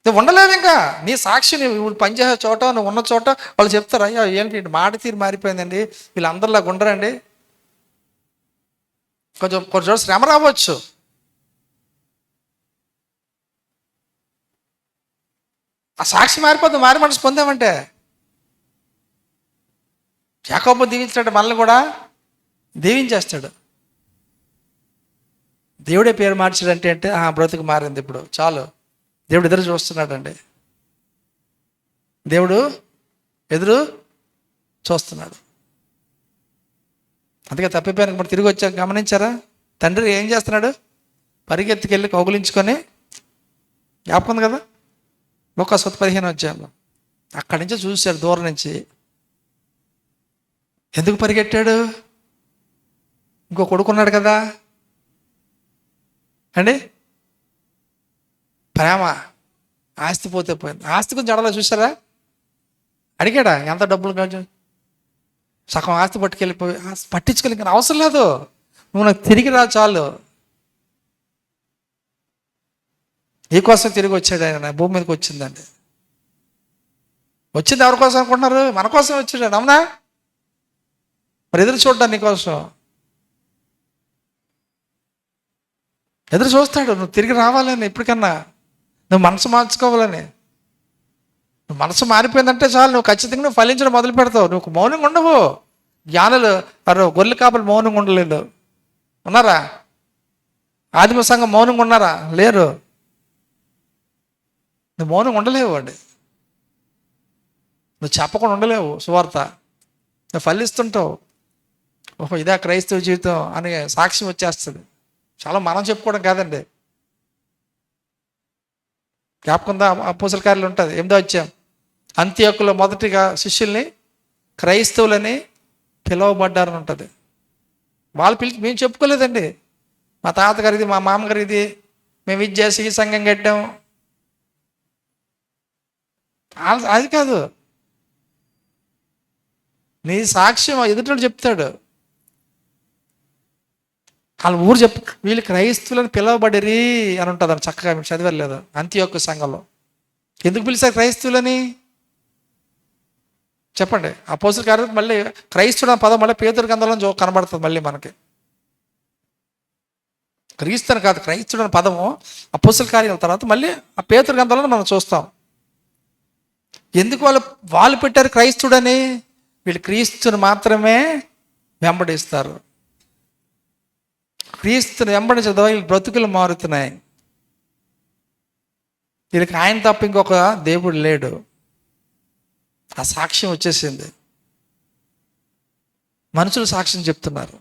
నువ్వు ఉండలేవు. ఇంకా నీ సాక్షి నువ్వు పనిచేసే చోట, నువ్వు ఉన్న చోట వాళ్ళు చెప్తారు, అయ్యా ఏంటి మాట తీరు మారిపోయిందండి, వీళ్ళందరిలాగా ఉండరండి. కొంచెం చోట శ్రమ రావచ్చు, ఆ సాక్షి మారిపోతుంది. మారి మనసు పొందామంటే యాకోబు దీవించాడు, మనల్ని కూడా దీవించేస్తాడు. దేవుడే పేరు మార్చాడంటే అంటే బ్రతుకు మారింది, ఇప్పుడు చాలు. దేవుడు ఎదురు చూస్తున్నాడండి, దేవుడు ఎదురు చూస్తున్నాడు. అందుకే తప్పిపోయాను ఇప్పుడు తిరిగి వచ్చాక గమనించారా? తండ్రి ఏం చేస్తున్నాడు? పరిగెత్తుకెళ్ళి కౌగులించుకొని, జ్ఞాపకం కదా లూకా 15 అక్కడి నుంచి చూశాడు దూరం నుంచి. ఎందుకు పరిగెట్టాడు? ఇంకో కొడుకున్నాడు కదా అండి. ప్రేమ, ఆస్తి పోతే పోయింది. ఆస్తి గురించి అడగలా, చూసారా? అడిగాడా ఎంత డబ్బులు కాదు? సగం ఆస్తి పట్టుకెళ్ళిపోయి పట్టించుకెళ్ళి ఇంకా అవసరం లేదు, నువ్వు నాకు తిరిగి రా చాలు. నీకోసం తిరిగి వచ్చాడు ఆయన, భూమి మీదకి వచ్చిందండి. వచ్చింది ఎవరి కోసం అనుకుంటున్నారు? మన కోసం వచ్చాడు, అవునా? మరి ఎదురు చూడ్డా నీకోసం ఎదురు చూస్తాడు. నువ్వు తిరిగి రావాలని, ఎప్పటికన్నా నువ్వు మనసు మార్చుకోవాలని. నువ్వు మనసు మారిపోయిందంటే చాలు, నువ్వు ఖచ్చితంగా నువ్వు ఫలించడం మొదలు పెడతావు. నువ్వు మౌనంగా ఉండవు. జ్ఞానులు గొర్రెల కాపలు మౌనంగా ఉండలేదు, ఉన్నారా? ఆదిమ సంఘం మౌనంగా ఉన్నారా? లేరు. నువ్వు మౌనంగా ఉండలేవు అండి, నువ్వు చెప్పకుండా ఉండలేవు సువార్త. నువ్వు ఫలిస్తుంటావు. ఓహో ఇదే క్రైస్తవ జీవితం అని సాక్ష్యం వచ్చేస్తుంది. చాలా మనం చెప్పుకోవడం కాదండి. జ్ఞాపకంగా అపోస్తల కార్యాలు ఉంటుంది 8వ అంత్యోకులో మొదటిగా శిష్యుల్ని క్రైస్తవులని పిలువబడ్డారని ఉంటుంది. వాళ్ళు పిలిచి మేము చెప్పుకోలేదండి, మా తాతగారిది, మా మామగారిది, మేము ఇది చేసి ఈ సంఘం కట్టాం, అది కాదు. నీ సాక్ష్యం ఎదుటి చెప్తాడు. వాళ్ళ ఊరు వీళ్ళు క్రైస్తవులను పిలవబడిరి అని ఉంటుంది. అని చక్కగా మీరు చదివలేదు అంత్యోక్య సంఘంలో. ఎందుకు పిలిచారు క్రైస్తవులని చెప్పండి? అపోస్తల కార్యాలు మళ్ళీ క్రైస్తవుడు అనే పదం మళ్ళీ పేతురు గ్రంథంలో కనబడుతుంది. మళ్ళీ మనకి క్రీస్తుని కాదు, క్రైస్తవుడు అనే పదము అపోస్తల కార్యాల తర్వాత మళ్ళీ ఆ పేతురు గ్రంథంలో మనం చూస్తాం. ఎందుకు వాళ్ళు పెట్టారు క్రైస్తవుడని? వీళ్ళు క్రీస్తుని మాత్రమే వెంబడిస్తారు. క్రీస్తుని వెంబడించడం వీళ్ళ బ్రతుకులు మారుతున్నాయి. వీళ్ళకి ఆయన తప్ప ఇంకొక దేవుడు లేడు. ఆ సాక్ష్యం వచ్చేసింది. మనుషులు సాక్ష్యం చెప్తున్నారు.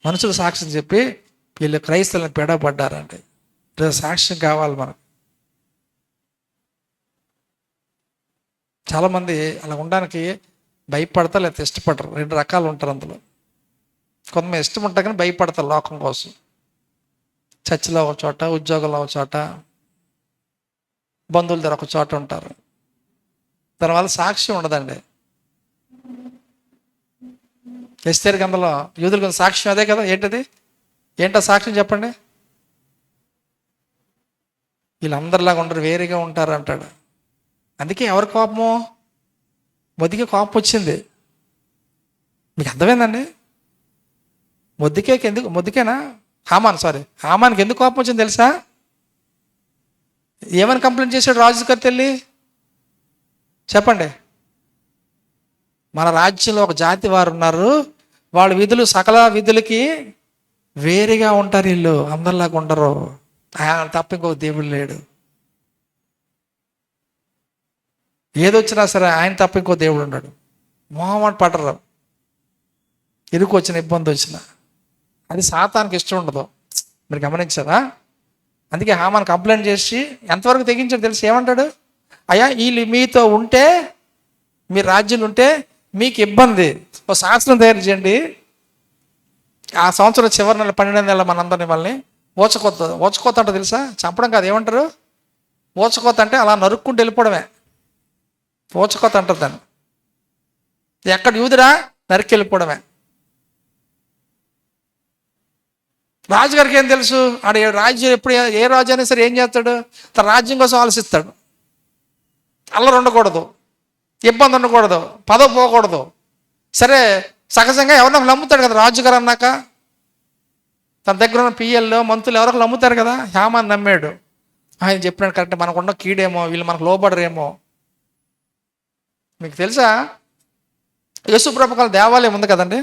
మనుషులు సాక్ష్యం చెప్పి వీళ్ళు క్రైస్తవులను పెడబడ్డారంటే సాక్ష్యం కావాలి మనకు. చాలామంది అలా ఉండడానికి భయపడతారు, లేకపోతే ఇష్టపడరు. 2 రకాలు ఉంటారు అందులో. కొంతమంది ఇష్టం ఉంటారు కానీ భయపడతారు లోకం కోసం. చర్చిలో ఒక చోట, ఉద్యోగంలో ఒక చోట, బంధువుల దగ్గర ఒక చోట ఉంటారు. దానివల్ల సాక్ష్యం ఉండదండి. ఎస్తేరు గ్రంథంలో యూదుల గురించి సాక్ష్యం అదే కదా. ఏంటో సాక్ష్యం చెప్పండి. వీళ్ళందరిలాగా ఉండరు, వేరేగా ఉంటారు అంటాడు. అందుకే ఎవరి కోపము? మొద్దుకే కోపం వచ్చింది. మీకు అర్థమైందండి? మొద్దుకేనా హామానికి ఎందుకు కోపం వచ్చింది తెలుసా? ఏమని కంప్లైంట్ చేశాడు రాజు గారు తెల్లి? చెప్పండి. మన రాజ్యంలో ఒక జాతి వారు ఉన్నారు, వాళ్ళ విధులు సకల విధులకి వేరేగా ఉంటారు, వీళ్ళు అందరిలాగా ఉండరు, ఆయన తప్ప ఇంకొక దేవుడు లేడు. ఏదొచ్చినా సరే ఆయన తప్ప ఇంకో దేవుడు ఉన్నాడు. మొహమాట పడరు, ఇరుకు వచ్చిన ఇబ్బంది వచ్చిన. అది సాతానికి ఇష్టం ఉండదు. మీరు గమనించారా? అందుకే హామాను కంప్లైంట్ చేసి ఎంతవరకు తెగించాడు తెలిసి ఏమంటాడు? అయ్యా వీళ్ళు మీతో ఉంటే, మీ రాజ్యంలో ఉంటే మీకు ఇబ్బంది, ఒక శాస్త్రం తయారు చేయండి. ఆ సంవత్సరం చివరి నెల 12వ నెల మనందరినీ వాళ్ళని ఓచకోత అంటే తెలుసా? చంపడం కాదు. ఏమంటారు? ఓచకోత అంటే అలా నరుక్కుంటూ వెళ్ళిపోవడమే. ఓచకోత అంటారు దాన్ని. ఎక్కడ యూదురా నరికి వెళ్ళిపోవడమే. రాజుగారికి ఏం తెలుసు? ఆడ రాజ్యం ఎప్పుడు ఏ రాజు అయినా సరే ఏం చేస్తాడు? తన రాజ్యం కోసం ఆలోచిస్తాడు. అల్లరి ఉండకూడదు, ఇబ్బంది ఉండకూడదు, పదవి పోకూడదు. సరే సహజంగా ఎవరినో నమ్ముతాడు కదా రాజుగారు అన్నాక. తన దగ్గర ఉన్న పిఎల్లో మంత్రులు ఎవరో నమ్ముతారు కదా. హామాను నమ్మాడు. ఆయన చెప్పినాడు కరెక్ట్, మనకున్న కీడేమో, వీళ్ళు మనకు లోబడరేమో. మీకు తెలుసా యేసుప్రభు కాల దేవాలయం ఉంది కదండి,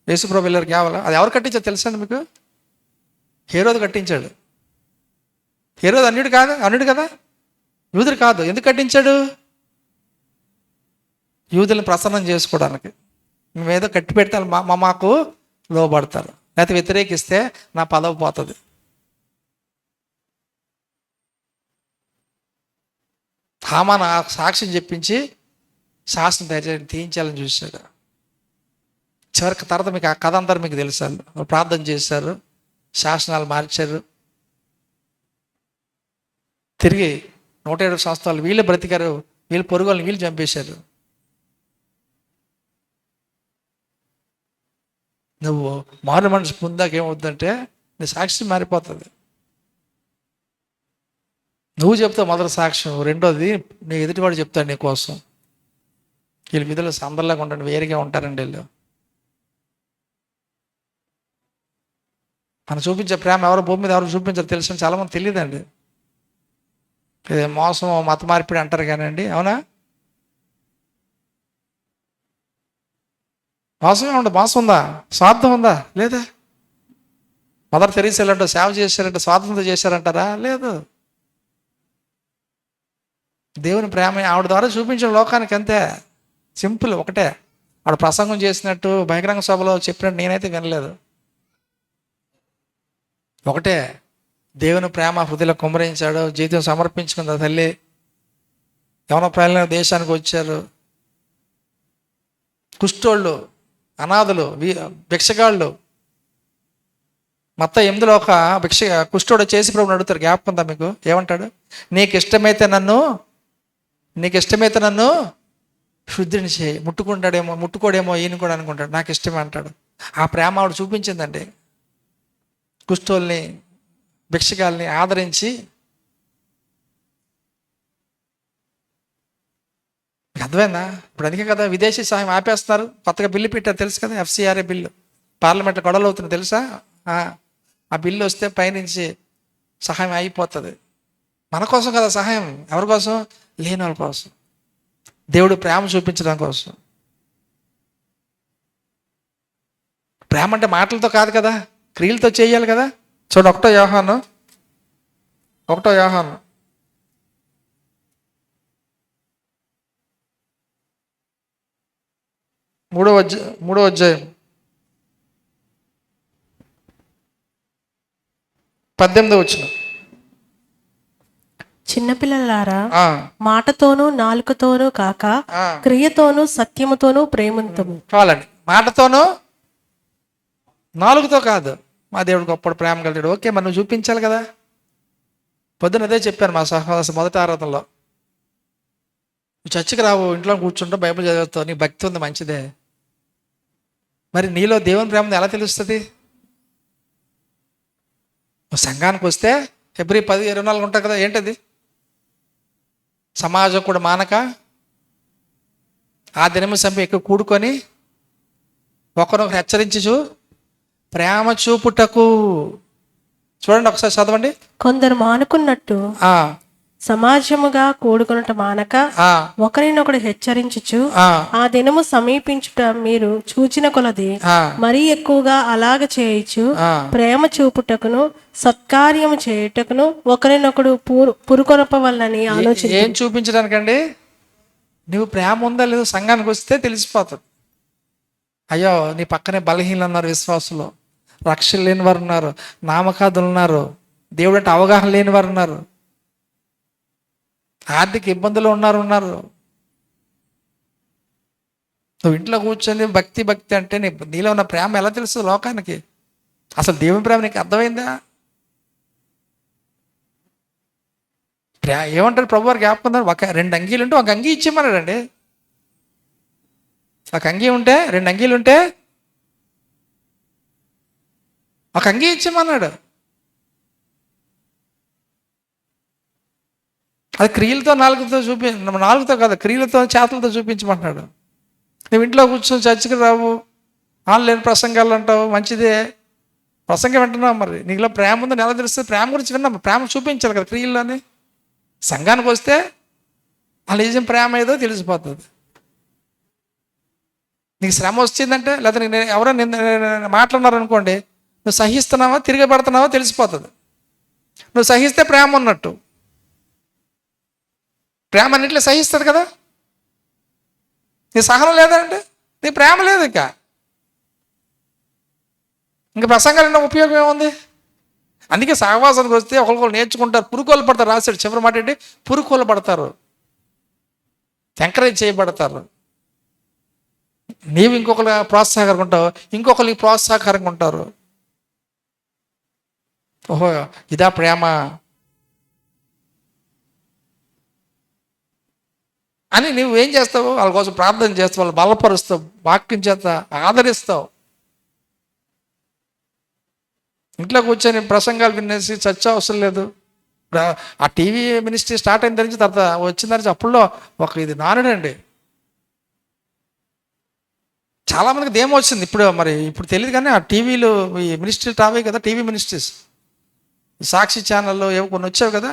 యేసుప్రభు వెళ్ళారు దేవాలయం. అది ఎవరు కట్టించారు తెలుసా మీకు? హేరోదు కట్టించాడు. హేరోదు అన్యుడు కదా, యూదుడు కాదు. ఎందుకు కట్టించాడు? యూదులను ప్రసన్నం చేసుకోవడానికి. మేమేదో కట్టి పెడితే మాకు లోబడతారు, లేకపోతే వ్యతిరేకిస్తే నా పదవి పోతుంది. హామాను సాక్ష్యం చెప్పించి శాస్త్రం తీయించాలని చూశాడు. చివరికి తర్వాత మీకు ఆ కథ అంతా మీకు తెలుసు. ప్రార్థన చేశారు, శాసనాలు మార్చారు, తిరిగి 107 సంవత్సరాలు వీళ్ళు బ్రతికారు, వీళ్ళు పొరుగులను వీళ్ళు చంపేశారు. నువ్వు మారు మనసు పొందాక ఏమవుతుందంటే నీ సాక్ష్యం మారిపోతుంది. నువ్వు చెప్తావు మొదటి సాక్ష్యం, రెండోది నీ ఎదుటివాడు చెప్తాడు నీ కోసం. వీళ్ళ విధులు అందరిలాగా ఉండండి, వేరేగా ఉంటారండి వీళ్ళు. మనం చూపించే ప్రేమ ఎవరు భూమి మీద ఎవరు చూపించారు తెలుసు చాలామంది తెలియదండి. ఇది మోసం, మత మార్పిడి అంటారు కానండి, అవునా? మోసమే ఉండదు. మోసం ఉందా? స్వార్థం ఉందా? లేదా? మదర్ తెరీసాలంటే సేవ చేశారంటే స్వాతంత్రం చేశారంటారా? లేదు. దేవుని ప్రేమ ఆవిడ ద్వారా చూపించిన లోకానికి అంతే. సింపుల్, ఒకటే. ఆవిడ ప్రసంగం చేసినట్టు బహిరంగ సభలో చెప్పినట్టు నేనైతే వినలేదు. ఒకటే, దేవుని ప్రేమ హృదయలో కుమ్మరించాడు, జీవితం సమర్పించుకుంది తల్లి. యవన ప్రయాణ దేశానికి వచ్చారు. కుష్ఠోళ్ళు, అనాథులు, భిక్షగాళ్ళు. మొత్తం 8లో ఒక కుష్ఠోడు చేసి ప్రభుని అడుగుతారు, జ్ఞాపకం ఉందా మీకు? ఏమంటాడు? నీకు ఇష్టమైతే నన్ను శుద్ధిని చేయి. ముట్టుకోడేమో ఈయన కూడా అనుకుంటాడు, నాకు ఇష్టమే అంటాడు. ఆ ప్రేమ ఆవిడ చూపించిందండి. కుష్ఠోల్ని, భిక్షగాల్ని ఆదరించి. అర్థమైందా? ఇప్పుడు అందుకే కదా విదేశీ సహాయం ఆపేస్తున్నారు. కొత్తగా బిల్లు పెట్టారు తెలుసు కదా, FCRA బిల్లు. పార్లమెంట్లో గొడవలు అవుతుంది తెలుసా? ఆ బిల్లు వస్తే పైనుంచి సహాయం అయిపోతుంది. మన కోసం కదా సహాయం, ఎవరి కోసం? లేని వాళ్ళ కోసం. దేవుడు ప్రేమ చూపించడం కోసం. ప్రేమ అంటే మాటలతో కాదు కదా, క్రియలతో చేయాలి కదా. చూడండి 1 యోహాను 3వ అధ్యాయం 18వ వచనం.
చిన్నపిల్లలారా, మాటతోనూ నాలుకతోనూ కాక క్రియతోనూ సత్యముతోనూ ప్రేమంతము.
కావాలండి. మాటతోనూ నాలుగుతో కాదు, మా దేవుడు గొప్ప ప్రేమ కలిగాడు. ఓకే, మరి నువ్వు చూపించాలి కదా. పొద్దున అదే చెప్పాను మా సహవాస మొదటి ఆరాధనలో. నువ్వు చర్చికి రావు, ఇంట్లో కూర్చుంటావు, బైబిల్ చదువుతావు, నీకు భక్తి ఉంది, మంచిదే. మరి నీలో దేవుని ప్రేమ ఎలా తెలుస్తుంది? నువ్వు సంఘానికి వస్తే ఫిబ్రవరి 10, 24 ఉంటావు కదా, ఏంటది? సమాజం కూడా మానక ఆ దినము సమయం ఎక్కువ కూడుకొని ఒకరినొకరు హెచ్చరించు ప్రేమ చూపుటకు. చూడండి ఒకసారి చదవండి.
కొందరు మానుకున్నట్టు
ఆ
సమాజముగా కూడుకొనుట మానక
ఆ
ఒకరినొకడు హెచ్చరించుచు
ఆ
ఆ దినము సమీపించుట మీరు చూచిన కొలది
ఆ
మరీ ఎక్కువగా అలాగ చేయుచు
ఆ.
ప్రేమ చూపుటకును సత్కార్యము చేయుటకును ఒకరినొకడు పురుకొనపవల్లని ఆలోచించు.
ఏం చూపించడానికండి? నువ్వు ప్రేమ ఉందా లేదో సంఘానికి వస్తే తెలిసిపోతుంది. అయ్యో, నీ పక్కనే బలహీనలు ఉన్నారు, విశ్వాసులు, రక్షణ లేని వారు ఉన్నారు, నామకాదులు ఉన్నారు, దేవుడు అంటే అవగాహన లేని వారు ఉన్నారు, ఆర్థిక ఇబ్బందులు ఉన్నారు. నువ్వు ఇంట్లో కూర్చొని భక్తి అంటే నీలో ఉన్న ప్రేమ ఎలా తెలుస్తుంది లోకానికి? అసలు దేవుని ప్రేమ నీకు అర్థమైందా? ఏమంటారు ప్రభు వారు జ్ఞాపకం? ఒక 2 అంగీలు ఉంటే ఒక అంగీ ఇచ్చేయమన్నాడండి. ఒక అంగీ ఉంటే 2 అంగీలు ఉంటే ఒక అంగీ ఇచ్చేయమన్నాడు. అది క్రియలతో నాలుగుతో కాదు, క్రియలతో చేతులతో చూపించమంటున్నాడు. నువ్వు ఇంట్లో కూర్చొని చర్చికి రావు, ఆన్లైన్ ప్రసంగాలు అంటావు, మంచిదే, ప్రసంగం వింటున్నావు, మరి నీలో ప్రేమ ఉందని ఎలా తెలుస్తుంది? ప్రేమ గురించి విన్నాం, ప్రేమ చూపించాలి కదా క్రియల్లోని. సంఘానికి వస్తే ఆ నిజం ప్రేమ ఏదో తెలిసిపోతుంది. నీకు శ్రమ వచ్చిందంటే, లేకపోతే నేను ఎవరైనా మాట్లాడినారనుకోండి, నువ్వు సహిస్తున్నావా తిరగబడుతున్నావా తెలిసిపోతుంది. నువ్వు సహిస్తే ప్రేమ ఉన్నట్టు. ప్రేమ అన్నింటిలో సహిస్తుంది కదా. నీ సహనం లేదంటే నీ ప్రేమ లేదు. ఇంకా ప్రసంగాలు ఉపయోగం ఏముంది? అందుకే సహవాసానికి వస్తే ఒకరికొకరు నేర్చుకుంటారు, పురుకోలు పడతారు. రాశాడు చివరి మాట ఏంటి? పురుకోలు పడతారు, ఎంకరేజ్ చేయబడతారు. నీవు ఇంకొకరు ప్రోత్సాహకరంగా ఉంటావు, ఇంకొకరు నీకు ప్రోత్సాహకరంగా ఉంటారు. ఓహో, ఇదా ప్రేమ అని నువ్వేం చేస్తావు? వాళ్ళ కోసం ప్రార్థన చేస్తావు, వాళ్ళు బలపరుస్తావు, వాక్యం చేత ఆదరిస్తావు. ఇంట్లో కూర్చొని ప్రసంగాలు వినేసి చర్చ అవసరం లేదు. ఆ టీవీ మినిస్ట్రీ స్టార్ట్ అయిన తర్వాత వచ్చిన తర్వాత అప్పుడులో ఇది నానుడండి. చాలామందికి దేమో వచ్చింది. ఇప్పుడు తెలియదు కానీ ఆ టీవీలు ఈ మినిస్ట్రీలు రావే కదా, టీవీ మినిస్ట్రీస్, సాక్షి ఛానల్లో ఏవో కొన్ని వచ్చావు కదా,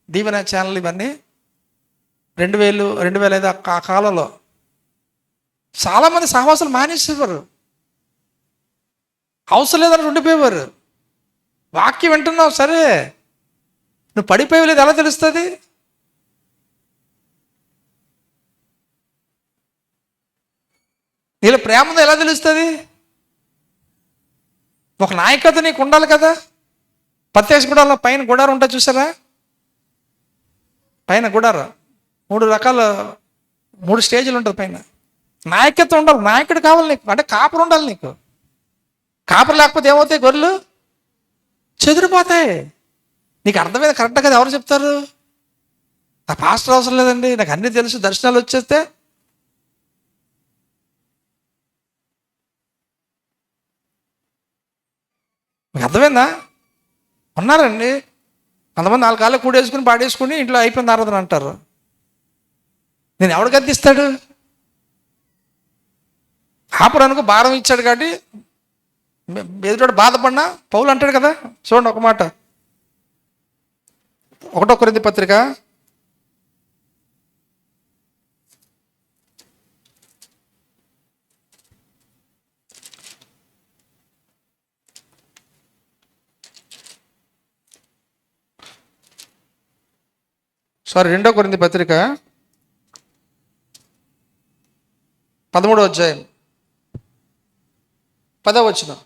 దీవెన ఛానల్, ఇవన్నీ 2005 ఆ కాలంలో చాలామంది సహవాసాలు మానేసేవారు, అవసరం లేదని ఉండిపోయేవారు. వాక్యం వింటున్నావు సరే, నువ్వు పడిపోయలేదు ఎలా తెలుస్తుంది? నీలో ప్రేమ ఉందో ఎలా తెలుస్తుంది? ఒక నాయకత్వం నీకు ఉండాలి కదా. ప్రత్యక్ష గుడారంలో పైన గుడారం ఉంటుంది చూసారా? పైన గుడారం 3 స్టేజ్లు ఉంటుంది పైన. నాయకత్వం ఉండాలి, నాయకుడు కావాలి నీకు, అంటే కాపరు ఉండాలి నీకు. కాపరు లేకపోతే ఏమవుతాయి? గొర్రెలు చెదిరిపోతాయి. నీకు అర్థమైంది కరెక్ట్ కదా? ఎవరు చెప్తారు? నా పాస్టర్ అవసరం లేదండి, నాకు అన్నీ తెలుసు, దర్శనాలు వచ్చేస్తే. మీకు అర్థమైందా? ఉన్నారండి కొంతమంది 4 కాళ్ళు కూడేసుకుని పాడేసుకుని ఇంట్లో అయిపోయింది ఆరాధన అంటారు. నేను ఎవడు గద్దిస్తాడు? కాపురు అనుకో భారం ఇచ్చాడు కాబట్టి ఎదుటి బాధపడినా పౌలు అంటాడు కదా. చూడండి ఒక మాట, 1 కొరింథీ పత్రిక 2 కొరింథీ పత్రిక 13వ అధ్యాయం 10వ వచనం.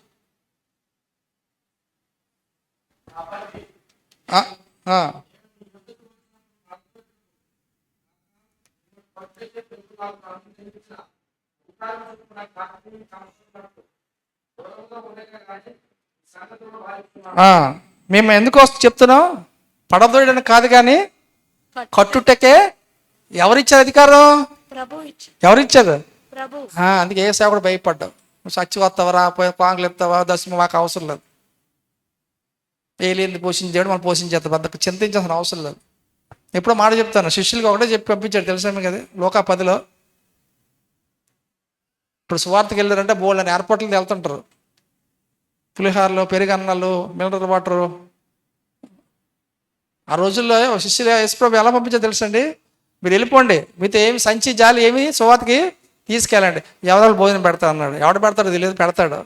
మేము ఎందుకు చెప్తున్నాం, పడదోయడానికి కాదు కానీ కట్టుటకే. ఎవరిచ్చారు అధికారం? ఎవరిచ్చారు? అందుకే ఏ సేవకుడు భయపడ్డావు. నువ్వు సచ్చి వస్తావరా, పాంగులు ఎత్తావా, దశమ మాకు అవసరం లేదు. ఏలింది పోషించాడు, మనం పోషించేస్తాం, అంతకు చింతించాల్సిన అవసరం లేదు. ఎప్పుడో మాట చెప్తాను, శిష్యులకి ఒకటే చెప్పి పంపించాడు, తెలుసా మీకు అది? లోకా 10లో ఇప్పుడు సువార్తకి వెళ్ళారంటే బోల్డ్ అని ఎయిర్పోర్ట్లకి వెళ్తుంటారు. పులిహారలు, పెరుగన్నాలు, మినరల్ వాటరు. ఆ రోజుల్లో శిష్యులు యేసుప్రభు ఎలా పంపించారు తెలుసండి? మీరు వెళ్ళిపోండి, మీతో ఏమి సంచి జాలి ఏమి సువార్తకి తీసుకెళ్ళండి, ఎవరు భోజనం పెడతా అన్నాడు. ఎవడు పెడతాడో తెలియదు, పెడతాడు.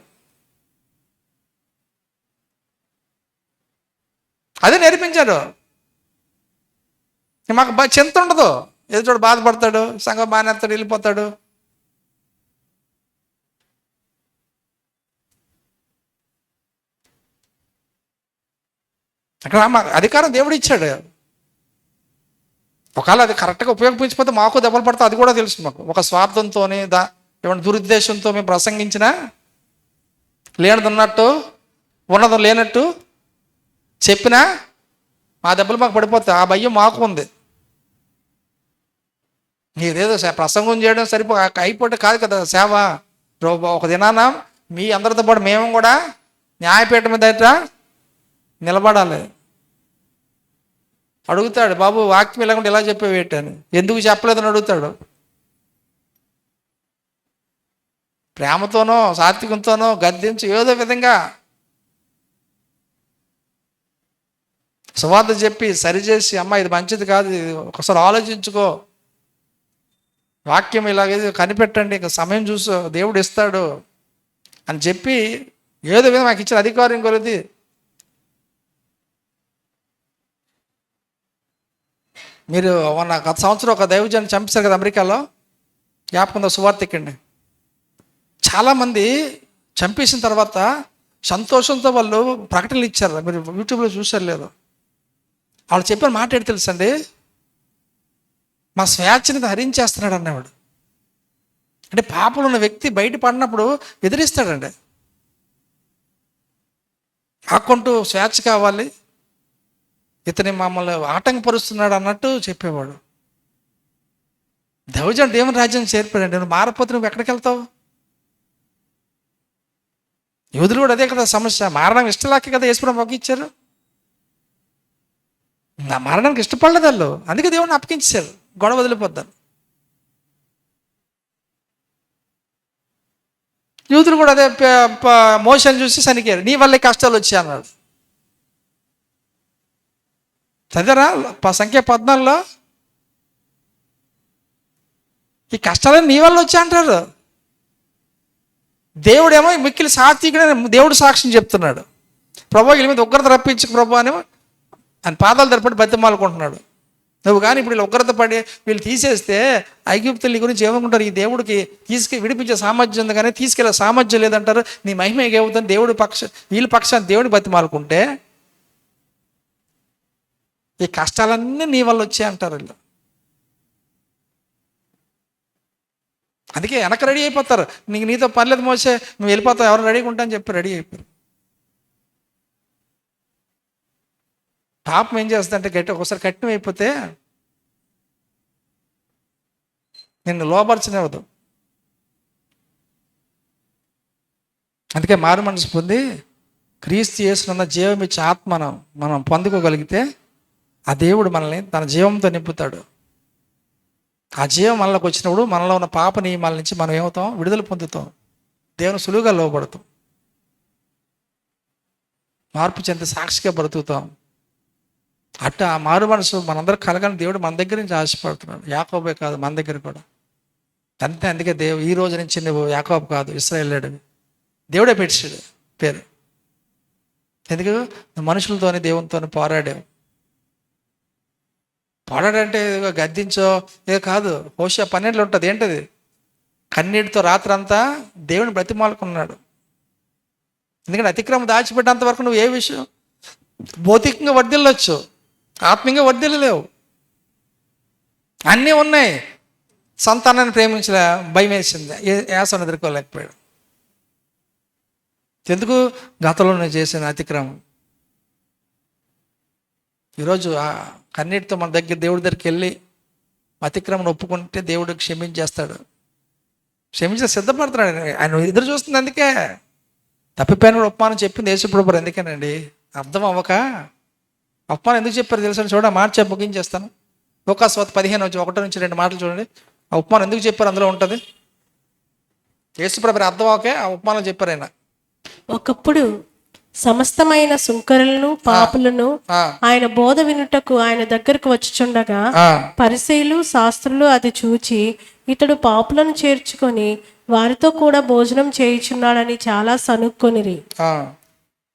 అదే నేర్పించాడు. మాకు చింత ఉండదు, ఎదుటోడు బాధపడతాడు, సంఘం బాగానేస్తాడు, వెళ్ళిపోతాడు. అక్కడ మాకు అధికారం దేవుడు ఇచ్చాడు. ఒకవేళ అది కరెక్ట్గా ఉపయోగించకపోతే మాకు దెబ్బలు పడతా, అది కూడా తెలుసు మాకు. ఒక స్వార్థంతో ఏమైనా దురుద్దేశంతో మేము ప్రసంగించినా, లేనిది ఉన్నట్టు ఉన్నది లేనట్టు చెప్పినా మా దెబ్బలు మాకు పడిపోతాయి. ఆ భయం మాకు ఉంది. మీరేదో ప్రసంగం చేయడం అయిపోతే కాదు కదా సేవ. ఒక దినాన మీ అందరితో పాటు మేము కూడా న్యాయపీఠం మీద నిలబడాలి. అడుగుతాడు, బాబు వాక్యం లేకుండా ఎలా చెప్పేవేంటి అని, ఎందుకు చెప్పలేదని అడుగుతాడు. ప్రేమతోనో సాత్వికంతోనో గద్దించి ఏదో విధంగా సువార్త చెప్పి సరిచేసి, అమ్మ ఇది మంచిది కాదు, ఇది ఒకసారి ఆలోచించుకో, వాక్యం ఇలాగే కనిపెట్టండి, ఇంకా సమయం చూసు దేవుడు ఇస్తాడు అని చెప్పి ఏదో విధంగా మాకు ఇచ్చిన అధికారం కొలది. మీరు గత సంవత్సరం ఒక దైవజాన్ని చంపేశారు కదా అమెరికాలో, జ్ఞాపకంలో సువార్త ఎక్కండి. చాలామంది చంపేసిన తర్వాత సంతోషంతో వాళ్ళు ప్రకటనలు ఇచ్చారు. మీరు యూట్యూబ్లో చూసారు లేదు? వాళ్ళు చెప్పిన మాట ఏంటి తెలుసండి? మా స్వేచ్ఛని హరించేస్తున్నాడు అన్నవాడు. అంటే పాపలు ఉన్న వ్యక్తి బయట పడినప్పుడు ఎదిరిస్తాడండి. ఆకుంటూ స్వేచ్ఛ కావాలి, ఇతని మమ్మల్ని ఆటంకపరుస్తున్నాడు అన్నట్టు చెప్పేవాడు. దైవజనుడు దేవుని రాజ్యం చేరిపోయాడు. నువ్వు మారపోతే నువ్వు ఎక్కడికి వెళ్తావు? యూదులు కూడా అదే కదా సమస్య. మారడం ఇష్టలాకే కదా యేసుప్రభువు అప్పగించారు. నా మారడానికి ఇష్టపడలేదు వాళ్ళు, అందుకే దేవుడిని అప్పగించారు, గొడవ వదిలిపోద్దారు. యూదులు కూడా అదే మోషన్ చూసి సనికారు, నీ వల్లే కష్టాలు వచ్చాయి అన్నాడు. చదివారా సంఖ్య 14లో? ఈ కష్టాలని నీ వల్ల వచ్చా అంటారు. దేవుడేమో మిక్కిలి సాత్వికుడు, దేవుడు సాక్ష్యం చెప్తున్నాడు. ప్రభు వీళ్ళ మీద ఉగ్రత రప్పించు ప్రభు అని ఆయన పాదాలు తరపడి బతిమాలుకుంటున్నాడు. నువ్వు కానీ ఇప్పుడు వీళ్ళు ఉగ్రత పడి వీళ్ళు తీసేస్తే ఐగుప్తుల గురించి ఏమనుకుంటారు? ఈ దేవుడికి విడిపించే సామర్థ్యం ఉంది కానీ తీసుకెళ్ళే సామర్థ్యం లేదంటారు. నీ మహిమ ఏమవుతుంది? దేవుడి వీళ్ళ పక్షాన్ని దేవుడికి బతిమాలుకుంటే ఈ కష్టాలన్నీ నీ వల్ల వచ్చాయి అంటారు వీళ్ళు. అందుకే వెనక రెడీ అయిపోతారు. నీతో పర్లేదు మోసే, నువ్వు వెళ్ళిపోతావు, ఎవరు రెడీగా ఉంటా అని చెప్పి రెడీ అయిపోయారు. పాపం ఏం చేస్తుందంటే ఒకసారి కఠినం అయిపోతే నిన్ను లోపరచనివ్వదు. అందుకే మారు మనసు పొంది క్రీస్తు యేసునున్న జీవం ఇచ్చే ఆత్మను మనం పొందుకోగలిగితే ఆ దేవుడు మనల్ని తన జీవంతో నింపుతాడు. ఆ జీవం మనలోకి వచ్చినప్పుడు మనలో ఉన్న పాప నియమాల నుంచి మనం ఏమవుతాం? విడుదల పొందుతాం. దేవుని సులువుగా లోబడతాం. మార్పు చెంది సాక్షిగా బ్రతుకుతాం. అట్ట ఆ మారు మనసు మనందరూ కలగని దేవుడు మన దగ్గర నుంచి ఆశపడుతున్నాడు. యాకోబే కాదు, మన దగ్గర కూడా అంతే. అందుకే ఈ రోజు నుంచి నువ్వు యాకోబు కాదు, ఇశ్రాయేలు దేవుడే పెట్టాడు పేరు. ఎందుకు? మనుషులతోని దేవునితోని పోరాడావు. పోరాడంటే గద్దించో కాదు. హోషేయ 12 ఉంటుంది. ఏంటది? కన్నీటితో రాత్రి అంతా దేవుని బ్రతిమాలుకున్నాడు. ఎందుకంటే అతిక్రమం దాచిపెట్టేంత వరకు నువ్వు ఏ విషయం భౌతికంగా వర్ధిల్లొచ్చు, ఆత్మీయంగా వర్ధిల్లలేవు. అన్నీ ఉన్నాయి. సంతానాన్ని ప్రేమించలే, భయం వేసింది, ఏసను ఎదుర్కోలేకపోయాడు. ఎందుకు? గతంలో నేను చేసిన అతిక్రమం. ఈరోజు ఆ కన్నీటితో మన దేవుడి దగ్గరికి వెళ్ళి అతిక్రమం ఒప్పుకుంటే దేవుడు క్షమించేస్తాడు. క్షమించే సిద్ధపడతాడు. ఆయన ఎదురు చూస్తుంది. అందుకే తప్పిపోయిన కూడా ఉపమానం చెప్పింది యేసుప్రభువు. ఎందుకేనండి? అర్థం అవ్వక ఉపమానం ఎందుకు చెప్పారు తెలుసా? చూడండి, మాట చెప్పి ముగించేస్తాను. లోకాసువార్త 15:1-2 మాటలు చూడండి. ఆ ఉపమానం ఎందుకు చెప్పారు అందులో ఉంటుంది. యేసుప్రభువు అర్థం అవ్వకే ఆ ఉపమానం చెప్పారు ఆయన.
ఒకప్పుడు సమస్తమైన సుంకరులను పాపులను ఆయన బోధ వినుటకు ఆయన దగ్గరకు వచ్చుచుండగా పరిసయ్యులు శాస్త్రులు అది చూచి ఇతడు పాపులను చేర్చుకొని వారితో కూడా భోజనం చేయుచున్నాడని చాలా సనుక్కొనిరి.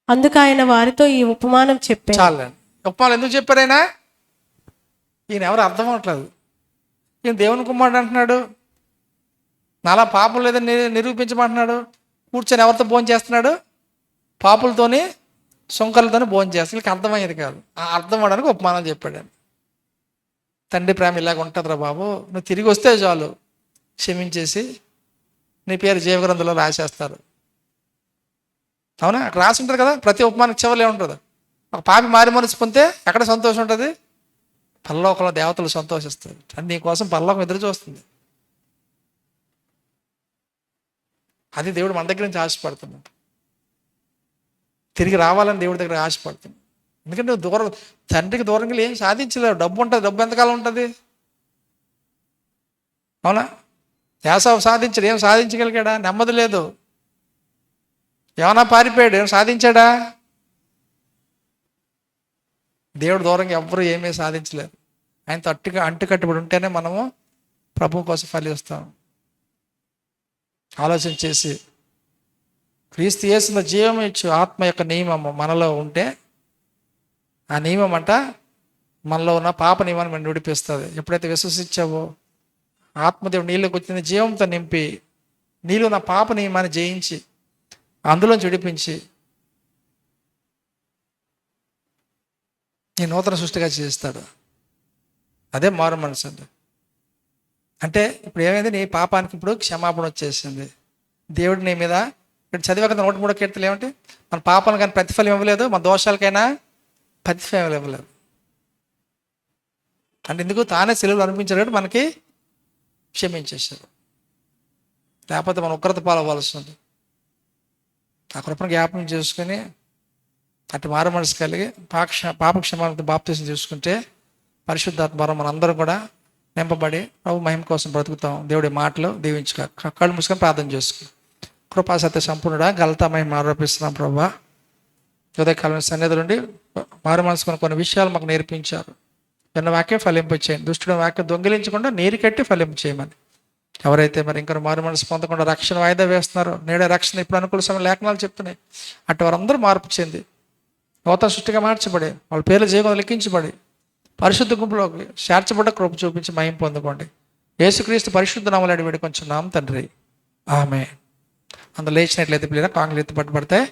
అందుకు ఆయన వారితో ఈ ఉపమానం చెప్పారు.
చాలండి. ఉపమానం ఎందుకు చెప్పారు ఆయన? ఈయన ఎవరు అర్థం అవట్లేదు. ఈయన దేవుని కుమారుడు అంటున్నాడు, నాలా పాపం లేదని నిరూపించమంటున్నాడు. కూర్చొని ఎవరితో భోజనం చేస్తున్నాడు? పాపులతోని సుంకర్లతోని భోజనం చేస్తాడు. వీళ్ళకి అర్థమయ్యేది కాదు. ఆ అర్థం అవడానికి ఉపమానం చెప్పాడు ఆయన. తండ్రి ప్రేమ ఇలాగ ఉంటుందిరా బాబు, నువ్వు తిరిగి వస్తే చాలు, క్షమించేసి నీ పేరు జీవగ్రంథంలో రాసేస్తారు. అవునా? అక్కడ రాసి ఉంటుంది కదా. ప్రతి ఉపమానం చివరిలో ఉంటుంది. ఒక పాపి మారి మనసు పొందితే ఎక్కడ సంతోషం ఉంటుంది? పరలోకంలో దేవతలు సంతోషిస్తారు. అని నీకోసం పరలోకం ఎదురు చూస్తుంది. అది దేవుడు మన దగ్గర నుంచి ఆశపడుతున్నాడు. తిరిగి రావాలని దేవుడి దగ్గర ఆశపడుతుంది. ఎందుకంటే నువ్వు దూరం, తండ్రికి దూరంగా ఏం సాధించలేవు. డబ్బు ఉంటుంది. డబ్బు ఎంతకాలం ఉంటుంది? అవునా? యాసవ సాధించాడు. ఏం సాధించగలిగాడా? నెమ్మది లేదు. ఏమన్నా పారిపోయాడు, ఏం సాధించాడా? దేవుడు దూరంగా ఎవ్వరూ ఏమీ సాధించలేరు. ఆయనతో అంటుకట్టుబడి ఉంటేనే మనము ప్రభువు కోసం ఫలిస్తాం. ఆలోచన చేసి క్రీస్తు యేసులో జీవం ఇచ్చు ఆత్మ యొక్క నియమము మనలో ఉంటే, ఆ నియమం అంట మనలో ఉన్న పాప నియమాన్ని మనం విడిపిస్తుంది. ఎప్పుడైతే విశ్వసించావో ఆత్మదేవుడు నీళ్ళకి వచ్చింది, జీవంతో నింపి నీళ్ళు ఉన్న పాప నియమాన్ని జయించి అందులోంచి విడిపించి నీ నూతన సృష్టిగా చేస్తాడు. అదే మారు మనసు అండి. అంటే ఇప్పుడు ఏమైంది? నీ పాపానికి ఇప్పుడు క్షమాపణ వచ్చేసింది. దేవుడు నీ మీద ఇక్కడ చదివాక 103 కీర్తనలు ఏమంటే, మన పాపాలను కానీ ప్రతిఫలం ఇవ్వలేదు, మన దోషాలకైనా ప్రతిఫలం ఇవ్వలేదు. అంటే ఎందుకు? తానే శిలువలో అనిపించాడు, మనకి క్షమించేశాడు. లేకపోతే మనం ఉగ్రత పాలవ్వాల్సి ఉంది. ఆ కృపను జ్ఞాపకం చేసుకుని అటు మారు మనసు కలిగి పాప క్షమాపణ బాప్తీసం తీసుకుంటే పరిశుద్ధాత్మ వరం మనందరం కూడా నింపబడి ప్రభు మహిమ కోసం బ్రతుకుతాం. దేవుడి మాటలు దీవించుక కళ్ళు మూసుకొని ప్రార్థన చేసుకుని, కృపా సత్య సంపూర్ణుడా గలతా మహిమ ఆరోపిస్తున్నాం ప్రభా. ఉదయకాలం సన్నిధి నుండి మారు మనసుకుని కొన్ని విషయాలు మాకు నేర్పించారు. విన్న వాక్యం ఫలింపు చేయండి. దుష్టుడు వాక్యం దొంగిలించకుండా నీరు కట్టి ఫలింపు చేయమని. ఎవరైతే మరి ఇంకా మారు మనసు పొందకుండా రక్షణ వాయిదా వేస్తున్నారో, నేడే రక్షణ ఇప్పుడు అనుకూల సమయం లేఖనాలు చెప్తున్నాయి. అటు వారందరూ మార్పు చెంది నూతన సృష్టిగా మార్చబడి వాళ్ళ పేర్లు జీవితం లెక్కించబడి పరిశుద్ధ గుంపులోకి చేర్చబడ్డ కృప చూపించి మహిమ పొందుకోండి. యేసుక్రీస్తు పరిశుద్ధ నామములో అడిగి వేడుకొంచున్నాం తండ్రి. ఆమేన్. అందులో లేచినట్లయితే పిల్లలు కాంగ్రెస్ ఎత్తి పట్టుబడతాయి.